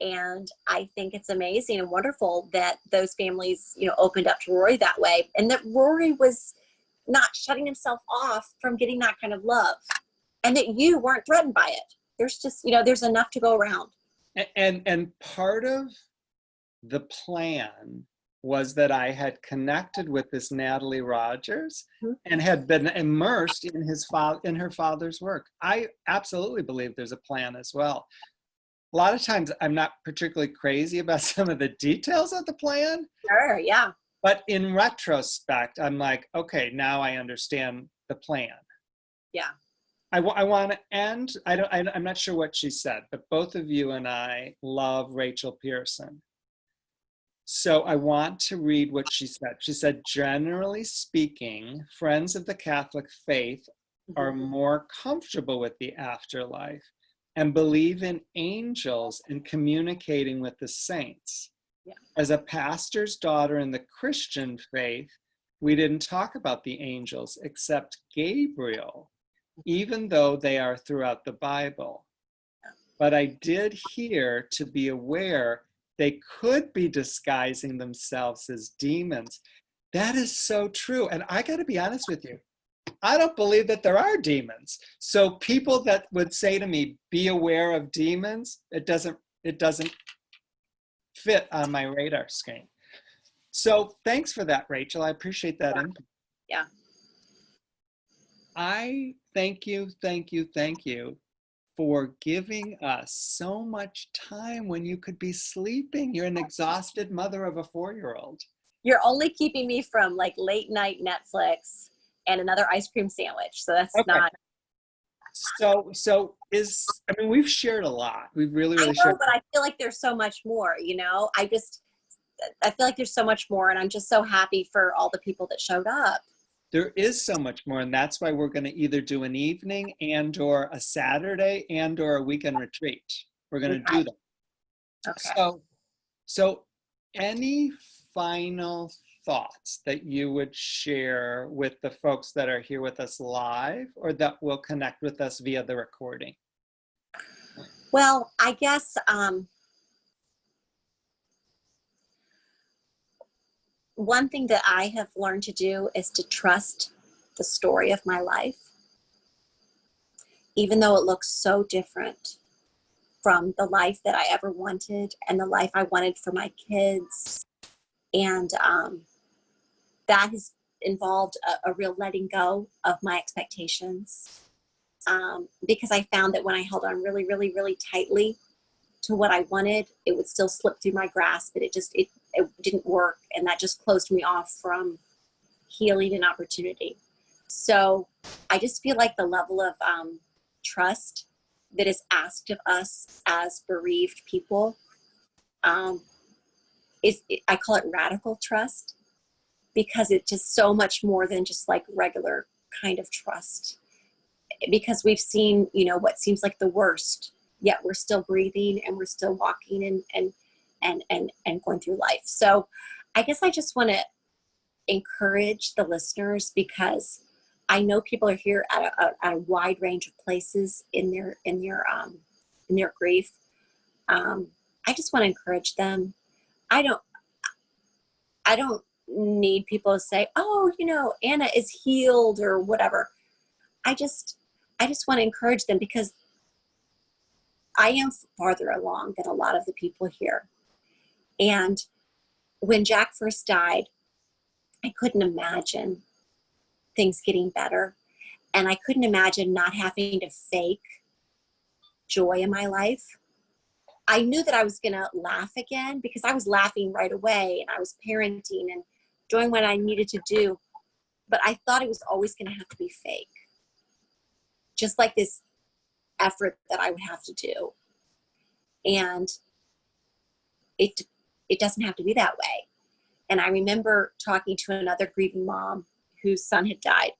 And I think it's amazing and wonderful that those families, opened up to Rory that way, and that Rory was not shutting himself off from getting that kind of love, and that you weren't threatened by it. There's just, there's enough to go around. And part of the plan was that I had connected with this Natalie Rogers and had been immersed in her father's work. I absolutely believe there's a plan as well. A lot of times I'm not particularly crazy about some of the details of the plan. Sure, yeah. But in retrospect, I'm like, okay, now I understand the plan. Yeah. I want to end, I'm not sure what she said, but both of you and I love Rachel Pearson. So I want to read what she said. She said, generally speaking, friends of the Catholic faith are more comfortable with the afterlife and believe in angels and communicating with the saints. Yeah. As a pastor's daughter in the Christian faith, we didn't talk about the angels except Gabriel, even though they are throughout the Bible. But I did hear to be aware they could be disguising themselves as demons. That is so true. And I got to be honest with you. I don't believe that there are demons. So people that would say to me, be aware of demons, it doesn't fit on my radar screen. So thanks for that, Rachel. I appreciate that input. Yeah. I thank you for giving us so much time when you could be sleeping. You're an exhausted mother of a 4-year-old. You're only keeping me from like late night Netflix and another ice cream sandwich. So that's okay. Not. So we've shared a lot. We've really I know, shared. but I feel like there's so much more, I feel like there's so much more, and I'm just so happy for all the people that showed up. There is so much more, and that's why we're going to either do an evening and or a Saturday and or a weekend retreat. We're going to do that. Okay. So any final thoughts that you would share with the folks that are here with us live or that will connect with us via the recording? Well, I guess one thing that I have learned to do is to trust the story of my life, even though it looks so different from the life that I ever wanted and the life I wanted for my kids. And that has involved a real letting go of my expectations, because I found that when I held on really, really, really tightly to what I wanted, it would still slip through my grasp, but it didn't work. And that just closed me off from healing and opportunity. So I just feel like the level of trust that is asked of us as bereaved people I call it radical trust, because it's just so much more than just like regular kind of trust, because we've seen, what seems like the worst, yet we're still breathing and we're still walking and going through life. So I guess I just want to encourage the listeners, because I know people are here at a wide range of places in their grief. I just want to encourage them. I don't need people to say, oh, Anna is healed or whatever. I just want to encourage them, because I am farther along than a lot of the people here. And when Jack first died, I couldn't imagine things getting better. And I couldn't imagine not having to fake joy in my life. I knew that I was going to laugh again because I was laughing right away and I was parenting and doing what I needed to do. But I thought it was always going to have to be fake. Just like this effort that I would have to do. And it doesn't have to be that way. And I remember talking to another grieving mom whose son had died.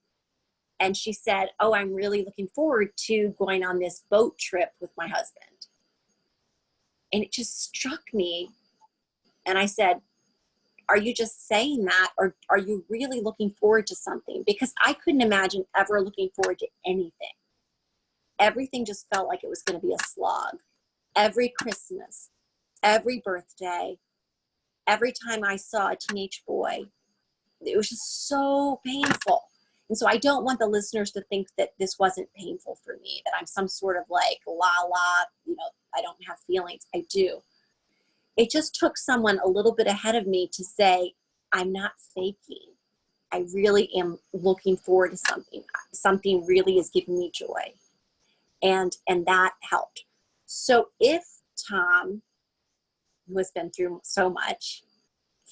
And she said, oh, I'm really looking forward to going on this boat trip with my husband. And it just struck me. And I said, are you just saying that? Or are you really looking forward to something? Because I couldn't imagine ever looking forward to anything. Everything just felt like it was going to be a slog. Every Christmas, every birthday, every time I saw a teenage boy, it was just so painful. And so I don't want the listeners to think that this wasn't painful for me, that I'm some sort of like, I don't have feelings. I do. It just took someone a little bit ahead of me to say, I'm not faking. I really am looking forward to something. Something really is giving me joy. And that helped. So if Tom, who has been through so much,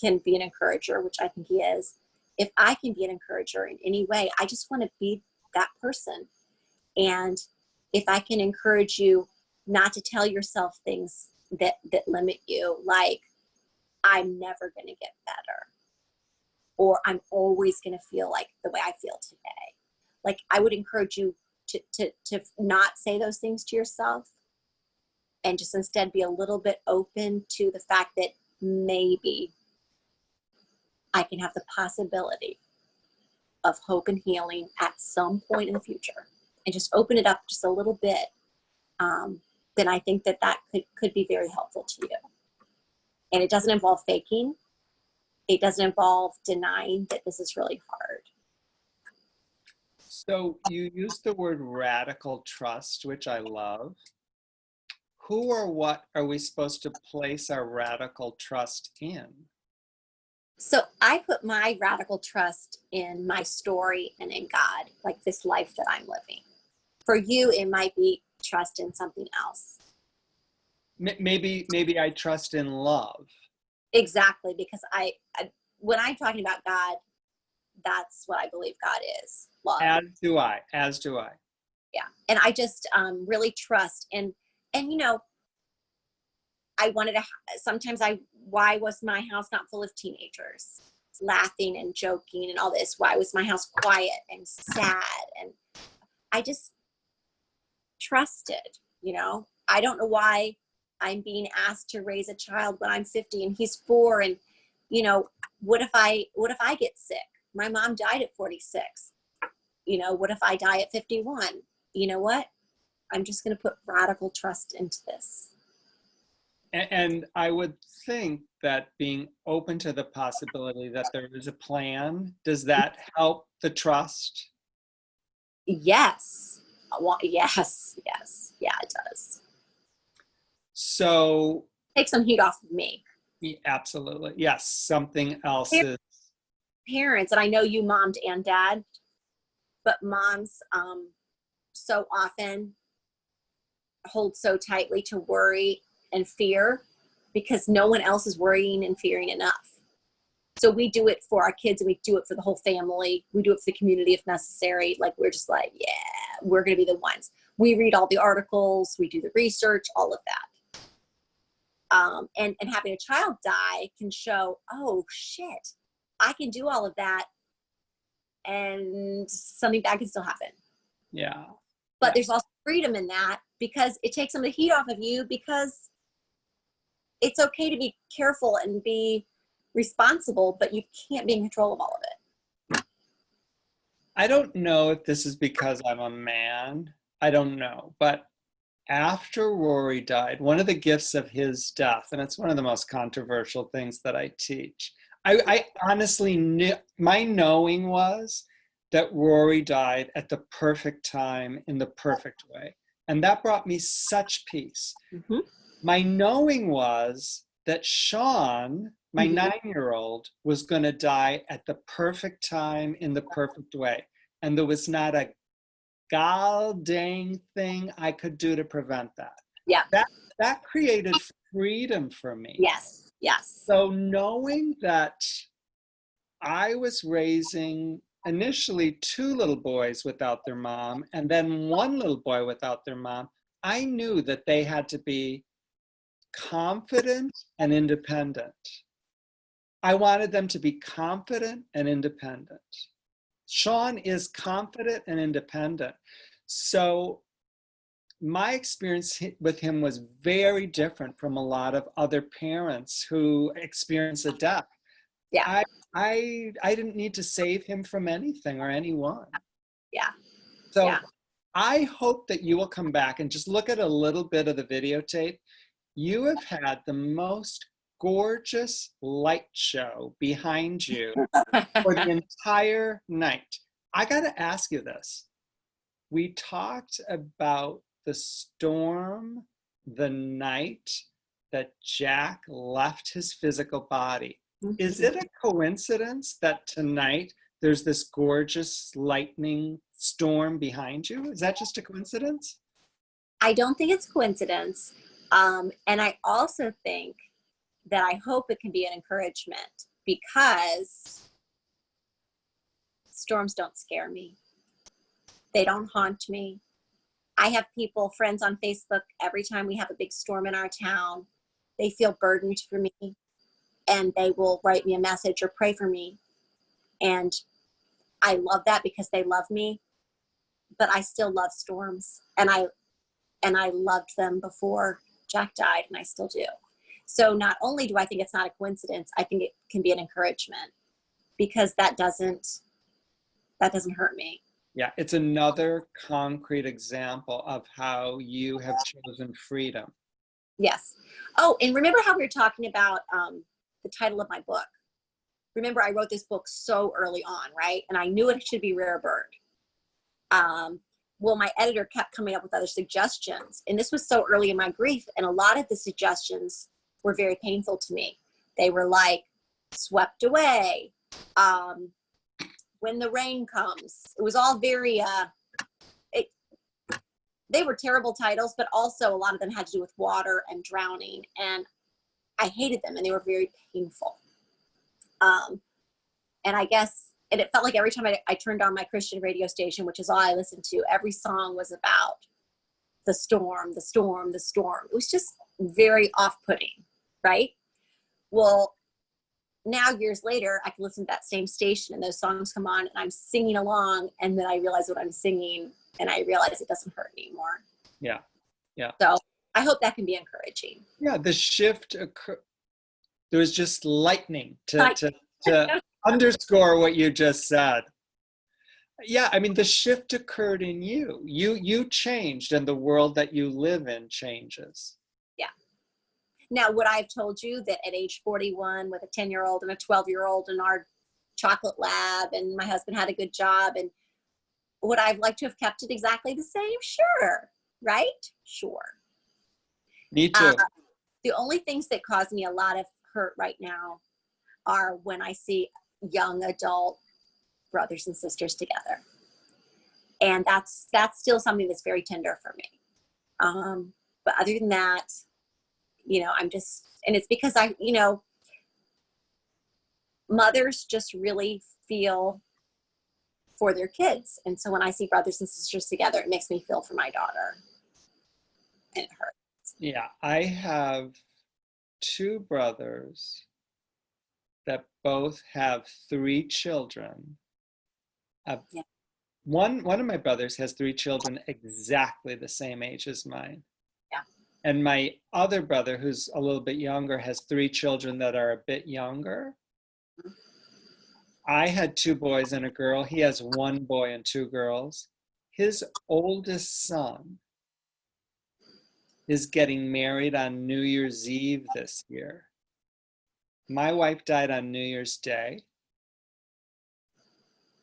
can be an encourager, which I think he is, if I can be an encourager in any way, I just want to be that person. And if I can encourage you not to tell yourself things that limit you, like, I'm never going to get better, or I'm always going to feel like the way I feel today. Like, I would encourage you to not say those things to yourself and just instead be a little bit open to the fact that maybe I can have the possibility of hope and healing at some point in the future, and just open it up just a little bit. Then I think that could be very helpful to you. And it doesn't involve faking. It doesn't involve denying that this is really hard. So you used the word radical trust, which I love. Who or what are we supposed to place our radical trust in? So I put my radical trust in my story and in God, like this life that I'm living. For you, it might be trust in something else. Maybe I trust in love. Exactly, because I when I'm talking about God, that's what I believe God is. Love. As do I. Yeah. And I just really trust. And I wanted to, why was my house not full of teenagers laughing and joking and all this? Why was my house quiet and sad? And I just trusted, I don't know why I'm being asked to raise a child when I'm 50 and he's 4. And, what if I get sick? My mom died at 46. What if I die at 51? You know what? I'm just going to put radical trust into this. And I would think that being open to the possibility that there is a plan, does that help the trust? Yes. Well, yes. Yeah, it does. So take some heat off of me. Absolutely. Yes. Something else is. Parents, and I know you mommed and dad, but moms so often hold so tightly to worry and fear because no one else is worrying and fearing enough. So we do it for our kids and we do it for the whole family. We do it for the community if necessary. Like, we're just like, yeah, we're going to be the ones. We read all the articles, we do the research, all of that. And having a child die can show, oh shit, I can do all of that and something bad can still happen. Yeah. But there's also freedom in that because it takes some of the heat off of you, because it's okay to be careful and be responsible, but you can't be in control of all of it. I don't know if this is because I'm a man. I don't know. But after Rory died, one of the gifts of his death, and it's one of the most controversial things that I teach, I honestly knew, my knowing was that Rory died at the perfect time in the perfect way. And that brought me such peace. Mm-hmm. My knowing was that Sean, my 9-year-old, was going to die at the perfect time in the perfect way. And there was not a god dang thing I could do to prevent that. Yeah. That created freedom for me. Yes. Yes. So knowing that I was raising initially 2 little boys without their mom and then 1 little boy without their mom, I knew that they had to be confident and independent. I wanted them to be confident and independent. Sean is confident and independent. So my experience with him was very different from a lot of other parents who experience a death. Yeah. I didn't need to save him from anything or anyone. Yeah. So Yeah. I hope that you will come back and just look at a little bit of the videotape. You have had the most gorgeous light show behind you for the entire night. I got to ask you this. We talked about the storm the night that Jack left his physical body. Is it a coincidence that tonight there's this gorgeous lightning storm behind you? Is that just a coincidence? I don't think it's coincidence. And I also think that I hope it can be an encouragement, because storms don't scare me. They don't haunt me. I have people, friends on Facebook, every time we have a big storm in our town, they feel burdened for me and they will write me a message or pray for me. And I love that because they love me, but I still love storms. And I loved them before Jack died, and I still do. So not only do I think it's not a coincidence, I think it can be an encouragement, because that doesn't hurt me. Yeah, it's another concrete example of how you have chosen freedom. Yes. Oh, and remember how we were talking about the title of my book? Remember, I wrote this book so early on, right? And I knew it should be Rare Bird. Well, my editor kept coming up with other suggestions. And this was so early in my grief. And a lot of the suggestions were very painful to me. They were like, swept away, when the rain comes. It was all very, they were terrible titles, but also a lot of them had to do with water and drowning. And I hated them, and they were very painful. And I guess, and it felt like every time I turned on my Christian radio station, which is all I listened to, every song was about the storm, the storm, the storm. It was just very off-putting, right? Well, now years later, I can listen to that same station and those songs come on and I'm singing along, and then I realize what I'm singing and I realize it doesn't hurt anymore. Yeah. Yeah. So I hope that can be encouraging. Yeah. The shift occurred. There was just lightning to underscore what you just said. Yeah. I mean, the shift occurred in you. You changed, and the world that you live in changes. Yeah. Now, would I have told you that at age 41 with a 10-year-old and a 12-year-old in our chocolate lab, and my husband had a good job, and would I have liked to have kept it exactly the same? Sure. Right? Sure. Me too. The only things that cause me a lot of hurt right now are when I see young adult brothers and sisters together. And that's still something that's very tender for me. But other than that, I'm just, and it's because mothers just really feel for their kids. And so when I see brothers and sisters together, it makes me feel for my daughter. And it hurts. Yeah, I have 2 brothers that both have 3 children. Yeah. One of my brothers has 3 children exactly the same age as mine. Yeah. And my other brother, who's a little bit younger, has 3 children that are a bit younger. I had 2 boys and a girl. He has 1 boy and 2 girls. His oldest son is getting married on New Year's Eve this year. My wife died on New Year's Day.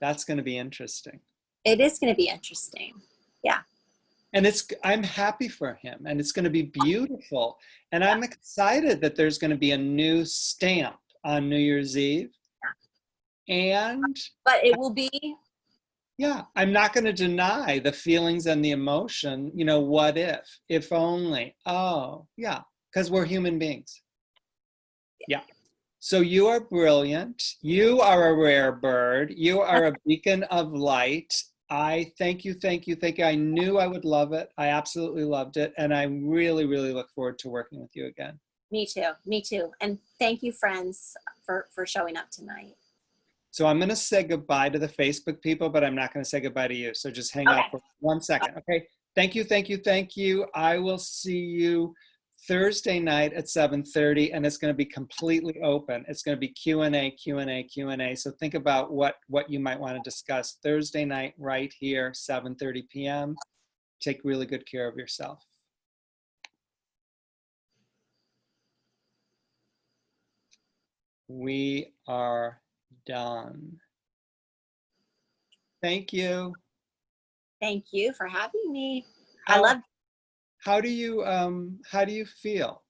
That's going to be interesting. It is going to be interesting. Yeah. And I'm happy for him, and it's going to be beautiful. And I'm excited that there's going to be a new stamp on New Year's Eve. And but it will be Yeah, I'm not going to deny the feelings and the emotion. What if only? Oh, yeah, because we're human beings. Yeah. So you are brilliant. You are a rare bird. You are a beacon of light. I thank you, thank you, thank you. I knew I would love it. I absolutely loved it. And I really, really look forward to working with you again. Me too. Me too. And thank you, friends, for showing up tonight. So I'm going to say goodbye to the Facebook people, but I'm not going to say goodbye to you. So just hang out for 1 second. Okay. Thank you, thank you, thank you. I will see you Thursday night at 7:30, and it's going to be completely open. It's going to be Q&A, Q&A, Q&A. So think about what you might want to discuss Thursday night right here, 7:30 p.m. Take really good care of yourself. We are done. Thank you. Thank you for having me. I love. How do you feel?